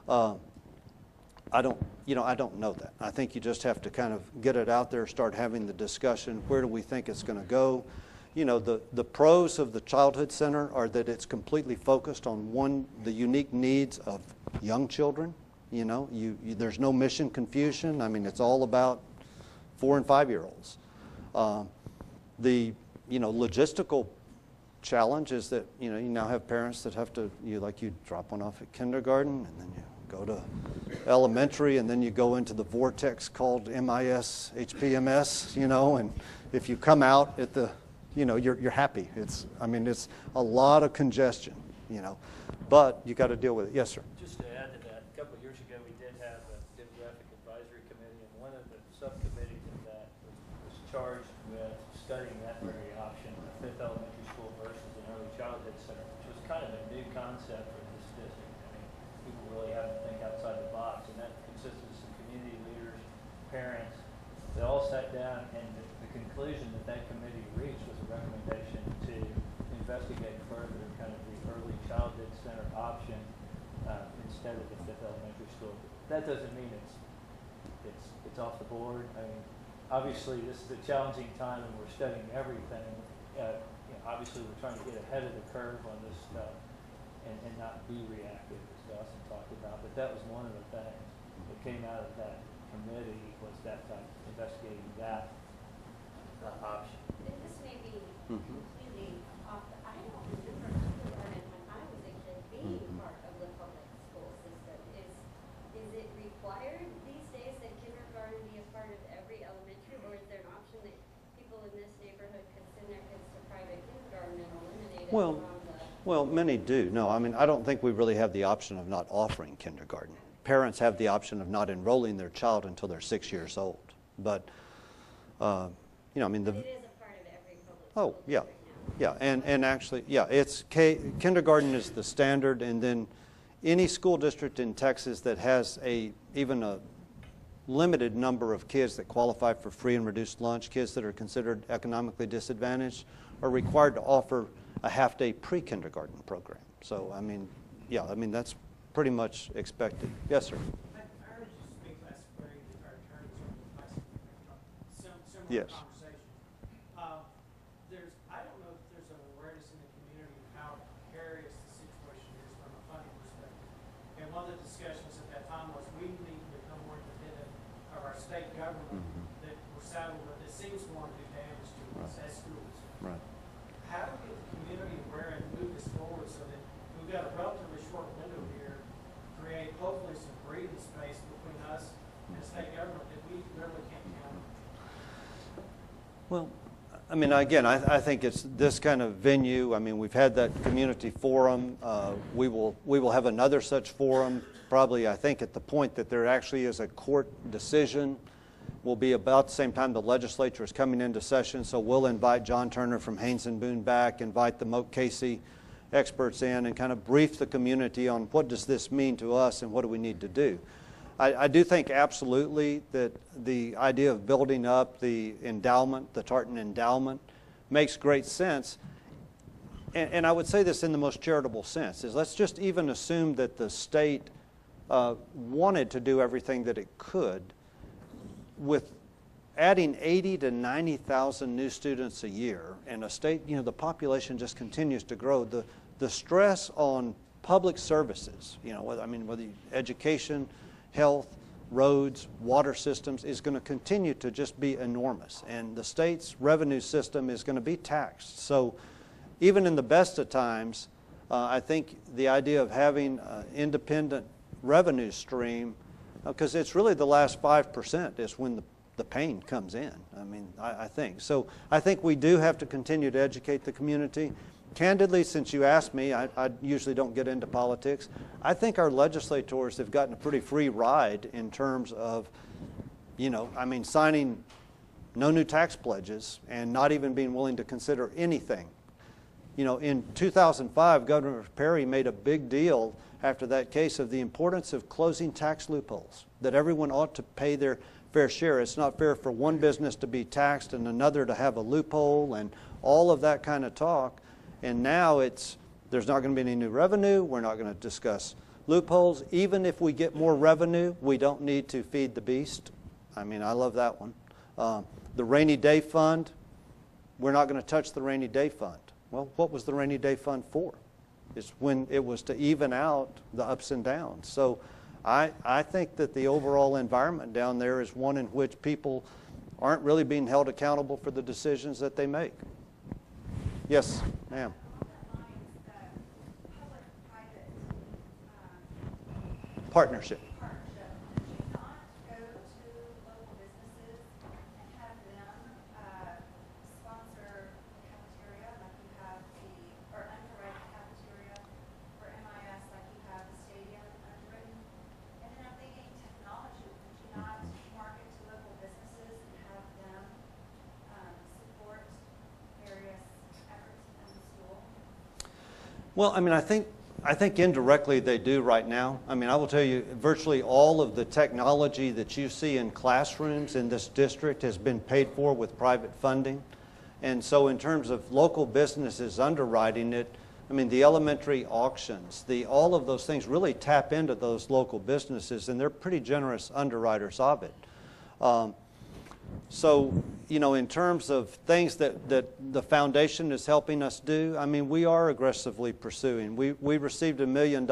I don't know that. I think you just have to kind of get it out there, start having the discussion. Where do we think it's going to go? You know, the pros of the childhood center are that it's completely focused on the unique needs of young children. You know, there's no mission confusion. I mean, it's all about 4- and 5-year-olds. The logistical challenge is that, you now have parents that have to, you drop one off at kindergarten, and then you go to elementary, and then you go into the vortex called MIS, HPMS, and if you come out at the, you're happy. It's a lot of congestion, but you got to deal with it. Yes, sir. Just to add to that, a couple of years ago, we did have a demographic advisory committee, and one of the subcommittees of that was charged with studying that very option, a fifth elementary school versus an early childhood center, which was kind of a new concept for this district. People really have to think outside the box, and that consisted of some community leaders, parents. They all sat down, and the conclusion that committee reached was a recommendation to investigate further kind of the early childhood center option instead of the fifth elementary school. That doesn't mean it's off the board. Obviously this is a challenging time, and we're studying everything. Obviously we're trying to get ahead of the curve on this stuff and not be reactive, as Dawson talked about. But that was one of the things that came out of that committee, was that investigating that option. And this may be completely off I don't remember kindergarten when I was a kid being part of the public school system. Is it required these days that kindergarten be a part of every elementary, or is there an option that people in this neighborhood could send their kids to private kindergarten and eliminate it from the... Well, many do. No, I don't think we really have the option of not offering kindergarten. Parents have the option of not enrolling their child until they're 6 years old. But, But it is a part of every public Oh, school yeah. district now. Yeah, and actually, yeah, it's kindergarten is the standard, and then any school district in Texas that has even a limited number of kids that qualify for free and reduced lunch, kids that are considered economically disadvantaged, are required to offer a half-day pre-kindergarten program. So, that's pretty much expected. Yes, sir. I heard you speak last spring with our attorneys on the last similar Yes. conversation. I don't know if there's an awareness in the community of how precarious the situation is from a funding perspective. And one of the discussions at that time was we need to become more independent of our state government that we're saddled with. It seems to want to do damage to us as schools. Right. How do we get the community aware and move this forward so that we've got a relatively short window here, create hopefully some breathing space between us and the state government that we really can't count on? Well, again, I think it's this kind of venue. We've had that community forum. We will have another such forum, probably, I think, at the point that there actually is a court decision. Will be about the same time the legislature is coming into session, so we'll invite John Turner from Haynes and Boone back, invite the Moat Casey experts in, and kind of brief the community on what does this mean to us and what do we need to do. I do think absolutely that the idea of building up the endowment, the Tartan endowment, makes great sense. And I would say this in the most charitable sense, is let's just even assume that the state wanted to do everything that it could. With adding 80 to 90,000 new students a year, and a state, the population just continues to grow, the stress on public services, whether education, health, roads, water systems, is going to continue to just be enormous. And the state's revenue system is going to be taxed. So even in the best of times, I think the idea of having an independent revenue stream, because it's really the last 5% is when the pain comes in, I think. So I think we do have to continue to educate the community. Candidly, since you asked me, I usually don't get into politics. I think our legislators have gotten a pretty free ride in terms of, signing no new tax pledges and not even being willing to consider anything. In 2005, Governor Perry made a big deal after that case of the importance of closing tax loopholes, that everyone ought to pay their fair share. It's not fair for one business to be taxed and another to have a loophole, and all of that kind of talk. And now there's not going to be any new revenue. We're not going to discuss loopholes. Even if we get more revenue, we don't need to feed the beast. I love that one. The rainy day fund, we're not going to touch the rainy day fund. Well, what was the rainy day fund for? It's when it was to even out the ups and downs. So I think that the overall environment down there is one in which people aren't really being held accountable for the decisions that they make. Yes, ma'am. partnership. Partnership. Could you not go to local businesses and have them sponsor the cafeteria like you have or underwrite the cafeteria for MIS like you have the stadium underwritten? And then I'm thinking technology. Could you not market to local businesses and have them support various efforts in the school? Well, I mean, I think indirectly they do right now. I mean, I will tell you, virtually all of the technology that you see in classrooms in this district has been paid for with private funding. And so in terms of local businesses underwriting it, I mean, the elementary auctions, all of those things really tap into those local businesses, and they're pretty generous underwriters of it. So, you know, in terms of things that the foundation is helping us do, I mean, we are aggressively pursuing. We received $1 million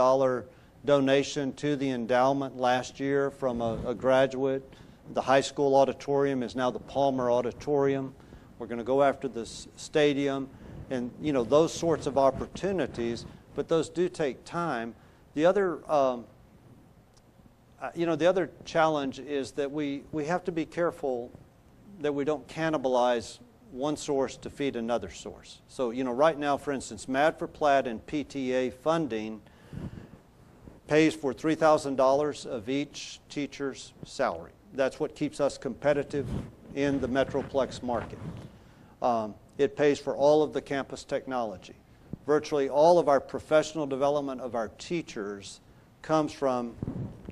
donation to the endowment last year from a graduate. The high school auditorium is now the Palmer Auditorium. We're going to go after the stadium and, you know, those sorts of opportunities, but those do take time. The other the other challenge is that we have to be careful that we don't cannibalize one source to feed another source. So, you know, right now, for instance, Mad for Plaid and PTA funding pays for $3,000 of each teacher's salary. That's what keeps us competitive in the Metroplex market. It pays for all of the campus technology. Virtually all of our professional development of our teachers comes from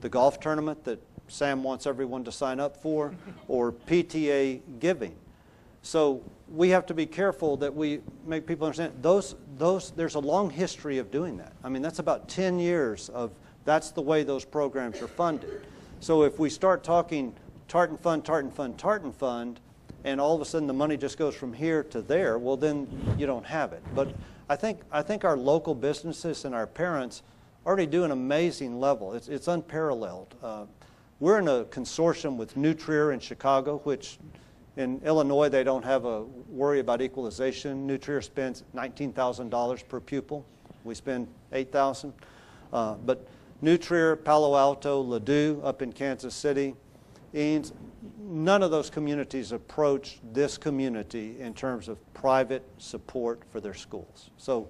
the golf tournament that Sam wants everyone to sign up for, or PTA giving. So we have to be careful that we make people understand there's a long history of doing that. I mean, that's about 10 years of that's the way those programs are funded. So if we start talking tartan fund, and all of a sudden the money just goes from here to there, well, then you don't have it. But I think our local businesses and our parents already do an amazing level. It's unparalleled. We're in a consortium with Nutrier in Chicago, which in Illinois they don't have a worry about equalization. Nutrier spends $19,000 per pupil. We spend $8,000. But Nutrier, Palo Alto, Ladue up in Kansas City, Eanes, none of those communities approach this community in terms of private support for their schools. So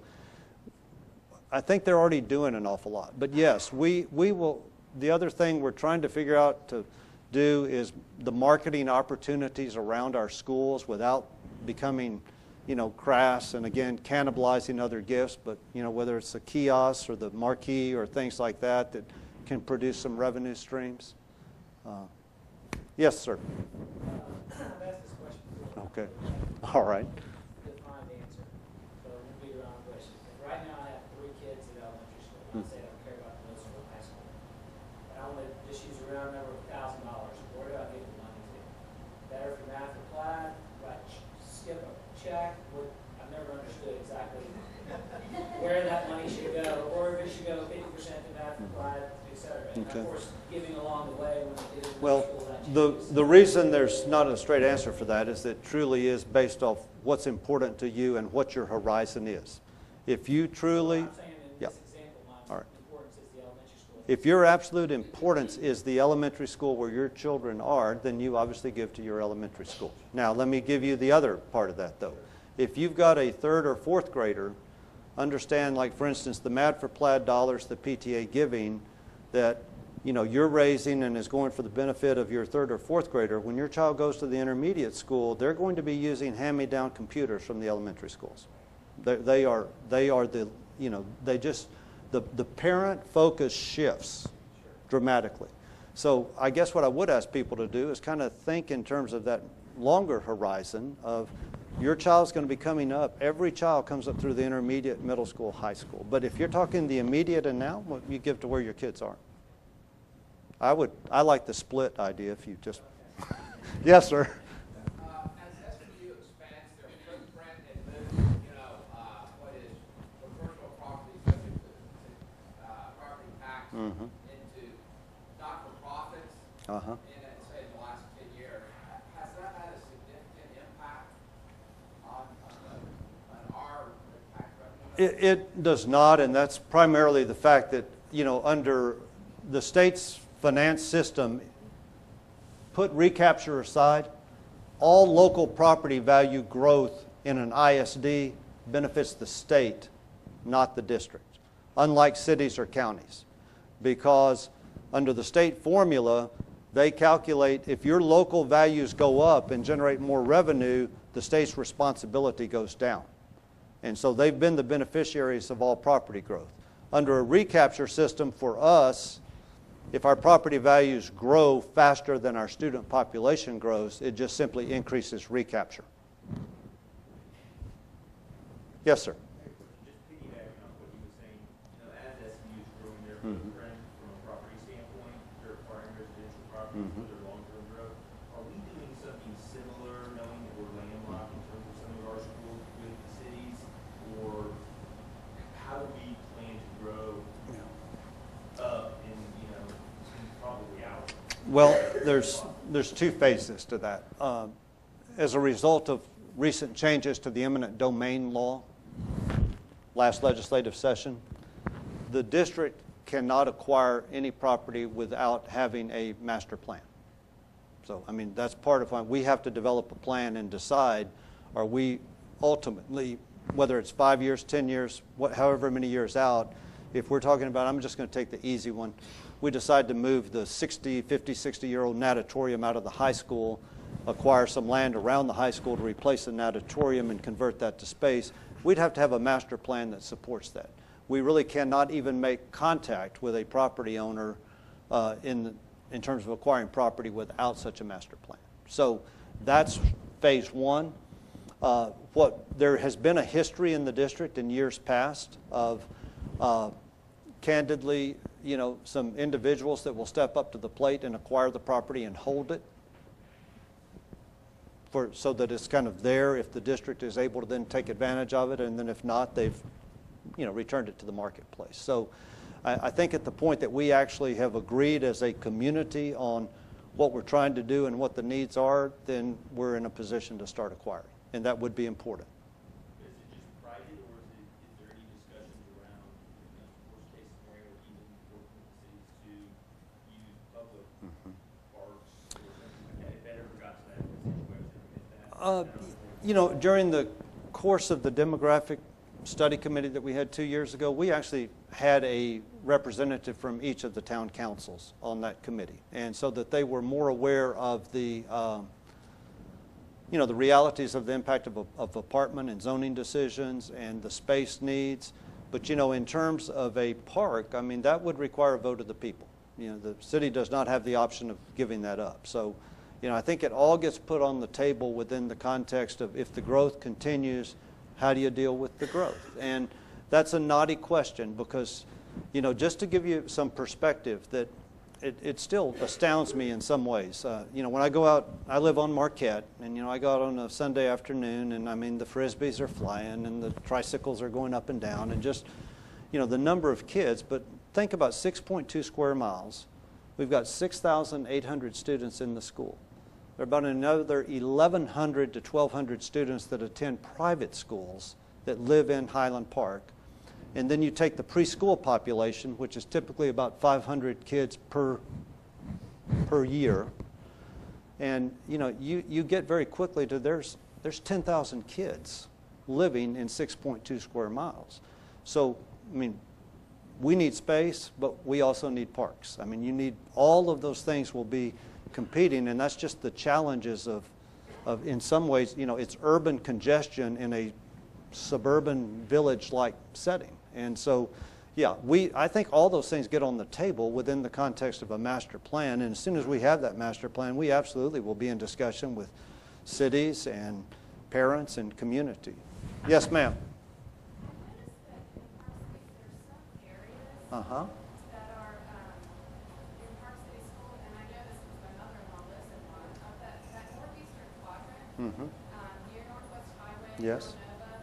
I think they're already doing an awful lot. But yes, we will. The other thing we're trying to figure out to do is the marketing opportunities around our schools without becoming, you know, crass and again cannibalizing other gifts. But you know, whether it's the kiosks or the marquee or things like that that can produce some revenue streams. Yes, sir. I've asked this question before. Okay. All right. Defined answer. So I'm going to beat around the bush. Right now I have 3 kids in elementary school. I'm not saying I don't care about the middle school and high school. But I want to just use a round number of $1,000. Where do I get the money to? Better for Math Applied? Like skip a check? I've never understood exactly where that money should go. Or if it should go 50% to Math Applied, et cetera. And Okay. of course, giving along the way when I get into Well, school. that the reason there's not a straight answer for that is that it truly is based off what's important to you and what your horizon is. If you truly, I'm saying in yeah. this example, my All right. importance is the elementary school. If your absolute importance is the elementary school where your children are, then you obviously give to your elementary school. Now, let me give you the other part of that, though. If you've got a 3rd or 4th grader, understand, like, for instance, the Mad for Plaid dollars, the PTA giving, that you know, you're raising and is going for the benefit of your 3rd or 4th grader. When your child goes to the intermediate school, they're going to be using hand-me-down computers from the elementary schools. They are the, you know, they just, the parent focus shifts dramatically. So I guess what I would ask people to do is kind of think in terms of that longer horizon of your child's going to be coming up. Every child comes up through the intermediate, middle school, high school. But if you're talking the immediate and now, well, you give to where your kids are. I like the split idea if you just, yes, sir. As SMU expands their footprint and moves, you know, what is commercial property subject to property tax into not-for-profits, in, say, the last 10 years, has that had a significant impact on our tax revenue? It does not, and that's primarily the fact that, you know, under the state's finance system, put recapture aside, all local property value growth in an ISD benefits the state, not the district, unlike cities or counties. Because under the state formula, they calculate if your local values go up and generate more revenue, the state's responsibility goes down. And so they've been the beneficiaries of all property growth. Under a recapture system for us, if our property values grow faster than our student population grows, it just simply increases recapture. Yes, sir. Just piggybacking off what you were saying, as SMU's growing their footprint from a property standpoint, they're acquiring residential properties for their long-term growth. Are we doing something similar, knowing that we're landlocked in terms of some of our schools with the cities, or how do we plan to grow up and probably out? Well, there's two phases to that. As a result of recent changes to the eminent domain law, last legislative session, the district cannot acquire any property without having a master plan. So, I mean, that's part of why we have to develop a plan and decide, are we ultimately, whether it's 5 years, 10 years, however many years out, if we're talking about, I'm just going to take the easy one, we decide to move the 50, 60-year-old natatorium out of the high school, acquire some land around the high school to replace the natatorium and convert that to space, we'd have to have a master plan that supports that. We really cannot even make contact with a property owner in terms of acquiring property without such a master plan. So that's phase one. There has been a history in the district in years past of candidly, some individuals that will step up to the plate and acquire the property and hold it so that it's kind of there if the district is able to then take advantage of it, and then if not, they've returned it to the marketplace. So I think at the point that we actually have agreed as a community on what we're trying to do and what the needs are, then we're in a position to start acquiring, and that would be important. Is it just private, or is there any discussions around, worst case scenario, even working with cities to use public parks or something like that? If that ever got to that situation, During the course of the demographic study committee that we had 2 years ago, we actually had a representative from each of the town councils on that committee, and so that they were more aware of the the realities of the impact of apartment and zoning decisions and the space needs. But in terms of a park, I mean, that would require a vote of the people. The city does not have the option of giving that up. So I think it all gets put on the table within the context of, if the growth continues, how do you deal with the growth? And that's a knotty question because, just to give you some perspective, that it still astounds me in some ways. When I go out, I live on Marquette, and I go out on a Sunday afternoon, and I mean, the Frisbees are flying, and the tricycles are going up and down, and just, the number of kids. But think about 6.2 square miles. We've got 6,800 students in the school. There are about another 1,100 to 1,200 students that attend private schools that live in Highland Park. And then you take the preschool population, which is typically about 500 kids per year. And you get very quickly to there's 10,000 kids living in 6.2 square miles. So, I mean, we need space, but we also need parks. I mean, you need all of those things will be competing, and that's just the challenges of in some ways, it's urban congestion in a suburban village-like setting. And so, yeah, I think all those things get on the table within the context of a master plan, and as soon as we have that master plan, we absolutely will be in discussion with cities and parents and community. Yes, ma'am. Uh-huh. That are in Park City School, and I know this was my mother-in-law lives in one, of that northeastern quadrant, near Northwest Highway, Yes. Villanova.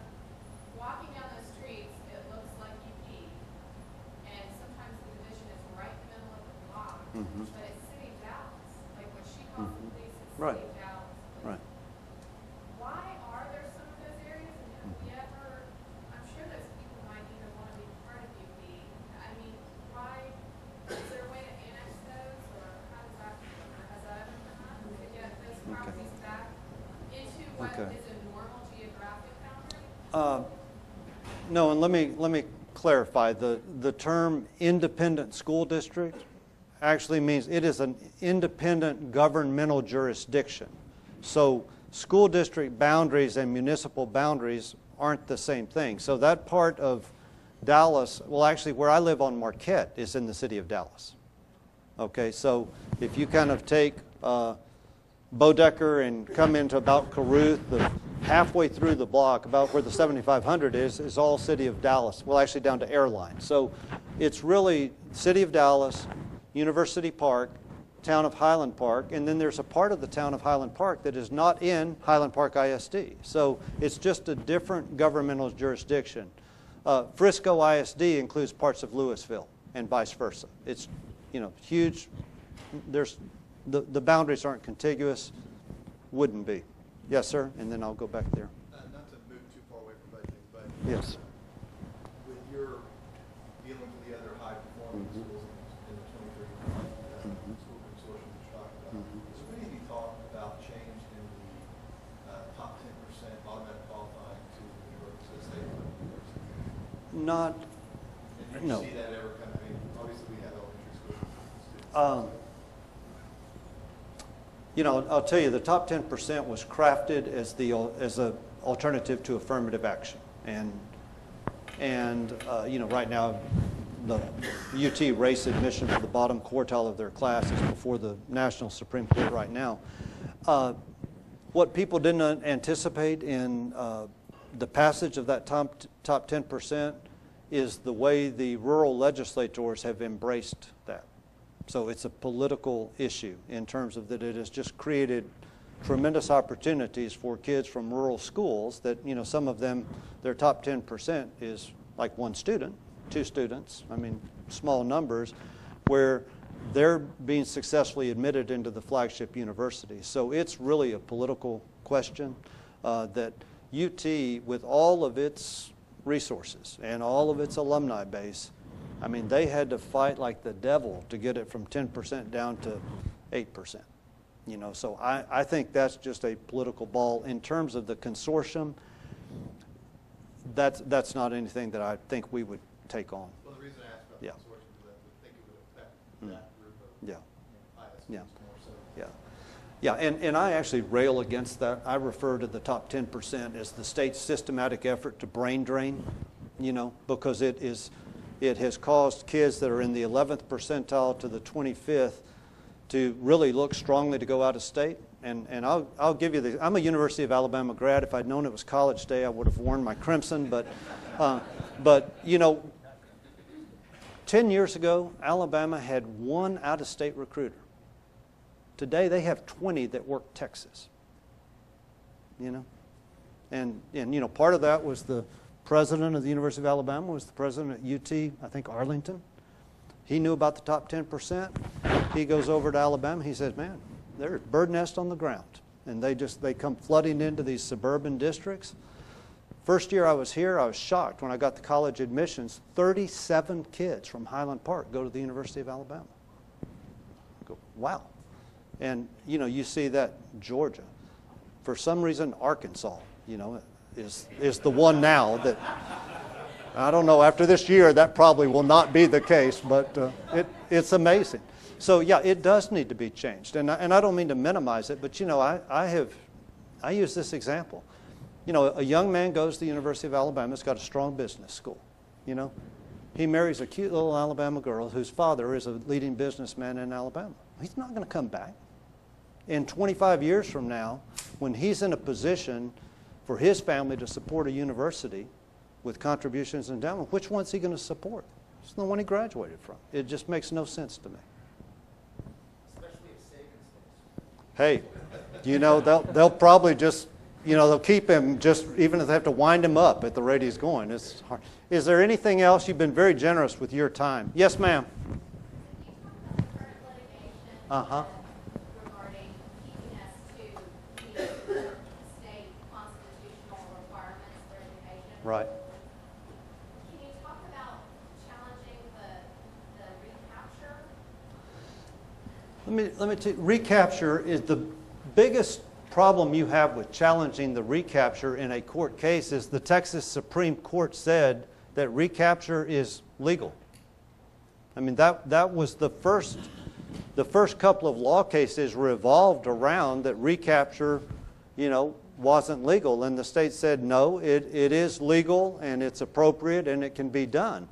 Walking down those streets, it looks like you pee, and sometimes the division is right in the middle of the block, but it's city balance, like what she calls the police, it's Right. city balance. Right. Why are there some of those areas, and have we ever, I'm sure those people might even want to be part of UP. I mean, why, is there a way to No, and let me clarify. The term independent school district actually means it is an independent governmental jurisdiction. So school district boundaries and municipal boundaries aren't the same thing. So that part of Dallas, well, actually where I live on Marquette is in the city of Dallas. Okay, so if you kind of take Bodecker and come into about Caruth, halfway through the block, about where the 7500 is all city of Dallas. Well, actually down to Airline. So it's really city of Dallas, University Park, town of Highland Park, and then there's a part of the town of Highland Park that is not in Highland Park ISD. So it's just a different governmental jurisdiction. Frisco ISD includes parts of Louisville and vice versa. It's, huge. There's the boundaries aren't contiguous. Wouldn't be. Yes, sir. And then I'll go back there. Not to move too far away from budgeting, but Yes. with your dealing with the other high performing schools in the 2030 school consortium that you're talking about, is there any talk about change in the top 10% automatic qualifying to the university, state university? Not. And do you No. see that ever coming? I mean, obviously we have elementary school students. I'll tell you, the top 10% was crafted as an alternative to affirmative action, and right now, the UT race admission for the bottom quartile of their class is before the National Supreme Court right now. What people didn't anticipate in the passage of that top 10% is the way the rural legislators have embraced that. So it's a political issue in terms of that it has just created tremendous opportunities for kids from rural schools that, some of them, their top 10% is like one student, two students, small numbers, where they're being successfully admitted into the flagship university. So it's really a political question that UT, with all of its resources and all of its alumni base, they had to fight like the devil to get it from 10% down to 8%. So I think that's just a political ball. In terms of the consortium, that's not anything that I think we would take on. Well, the reason I asked about the consortium is that I think it would affect that group of ISDs more so. Yeah, and I actually rail against that. I refer to the top 10% as the state's systematic effort to brain drain, because it has caused kids that are in the 11th percentile to the 25th to really look strongly to go out of state. And I'll give you I'm a University of Alabama grad. If I'd known it was college day, I would have worn my crimson. But 10 years ago, Alabama had one out-of-state recruiter. Today, they have 20 that work Texas. And part of that was the president of the University of Alabama was the president at UT, I think Arlington. He knew about the top 10%. He goes over to Alabama. He says, man, there's a bird nest on the ground. And they come flooding into these suburban districts. First year I was here, I was shocked when I got the college admissions. 37 kids from Highland Park go to the University of Alabama. I go, wow. And, you see that Georgia. For some reason, Arkansas, is the one now that, I don't know, after this year, that probably will not be the case, but it's amazing. So, yeah, it does need to be changed. And I don't mean to minimize it, but, I use this example. A young man goes to the University of Alabama. It's got a strong business school. He marries a cute little Alabama girl whose father is a leading businessman in Alabama. He's not going to come back. In 25 years from now, when he's in a position for his family to support a university with contributions and endowment, which one's he going to support? It's the one he graduated from. It just makes no sense to me. Especially if savings days. Hey, they'll probably just, they'll keep him just, even if they have to wind him up at the rate he's going. It's hard. Is there anything else? You've been very generous with your time. Yes, ma'am. Uh-huh. Regarding keeping us to the state constitutional requirements for education. Right. Can you talk about challenging the recapture? Let me tell you, recapture is the biggest problem you have with challenging the recapture in a court case is the Texas Supreme Court said that recapture is legal. I mean, that was the first couple of law cases revolved around that recapture, wasn't legal. And the state said, no, it is legal and it's appropriate and it can be done.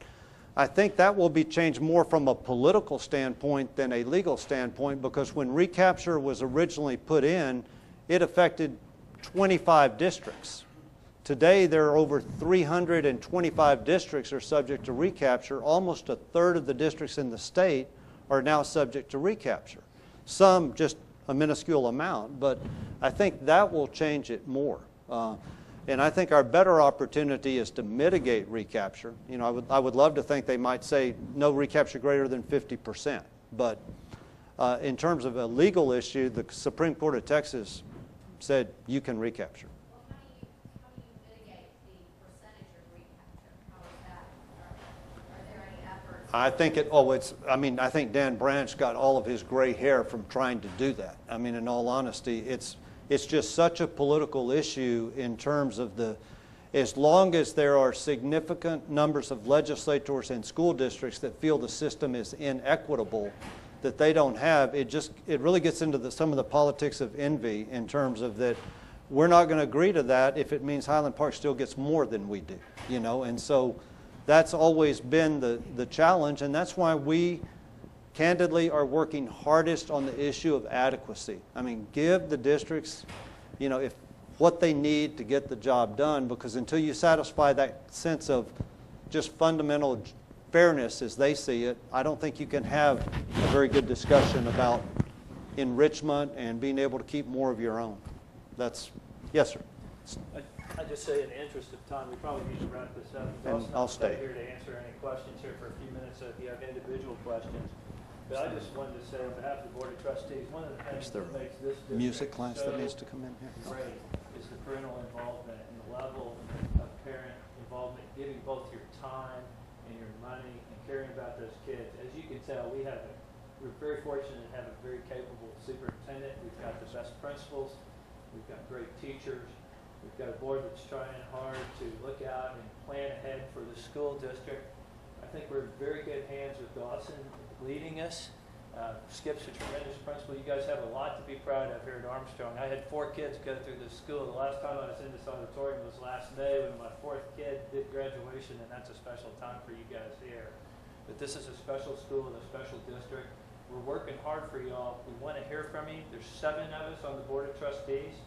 I think that will be changed more from a political standpoint than a legal standpoint, because when recapture was originally put in, it affected 25 districts. Today, there are over 325 districts are subject to recapture. Almost a third of the districts in the state are now subject to recapture. Some just a minuscule amount, but I think that will change it more. And I think our better opportunity is to mitigate recapture. I would love to think they might say no recapture greater than 50%. But in terms of a legal issue, the Supreme Court of Texas said you can recapture. Well, how do you mitigate the percentage of recapture? How is that? Are there any efforts? I think Dan Branch got all of his gray hair from trying to do that. I mean, in all honesty, it's just such a political issue in terms of as long as there are significant numbers of legislators and school districts that feel the system is inequitable, that they don't have, it really gets into some of the politics of envy in terms of that we're not going to agree to that if it means Highland Park still gets more than we do, and so that's always been the challenge, and that's why we candidly are working hardest on the issue of adequacy. I mean, give the districts, if what they need to get the job done, because until you satisfy that sense of just fundamental fairness as they see it, I don't think you can have a very good discussion about enrichment and being able to keep more of your own. Yes, sir. I just say in the interest of time, we probably need to wrap this up. And I'll stay here to answer any questions here for a few minutes if you have individual questions. But I just wanted to say on behalf of the Board of Trustees, one of the things that makes this music class so that needs to come in here? great is the parental involvement and the level of parent involvement, giving both your time and your money and caring about those kids. As you can tell, we're very fortunate to have a very capable superintendent. We've got the best principals. We've got great teachers. We've got a board that's trying hard to look out and plan ahead for the school district. I think we're in very good hands with Dawson leading us. Skip's a tremendous principal. You guys have a lot to be proud of here at Armstrong. I had 4 kids go through this school. The last time I was in this auditorium was last May when my 4th kid did graduation, and that's a special time for you guys here. But this is a special school with a special district. We're working hard for y'all. We want to hear from you. There's 7 of us on the Board of Trustees.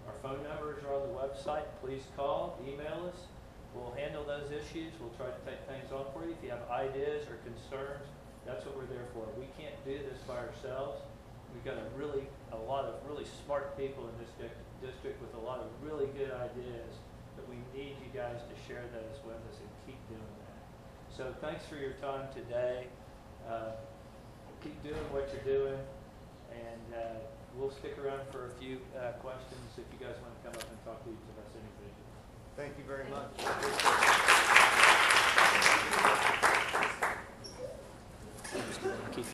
Our phone numbers are on the website. Please call, email us. We'll handle those issues. We'll try to take things on for you. If you have ideas or concerns, that's what we're there for. We can't do this by ourselves. We've got a lot of really smart people in this district with a lot of really good ideas, but we need you guys to share those with us and keep doing that. So thanks for your time today. Keep doing what you're doing, and we'll stick around for a few questions if you guys want to come up and talk to each of us individually. Thank you very much.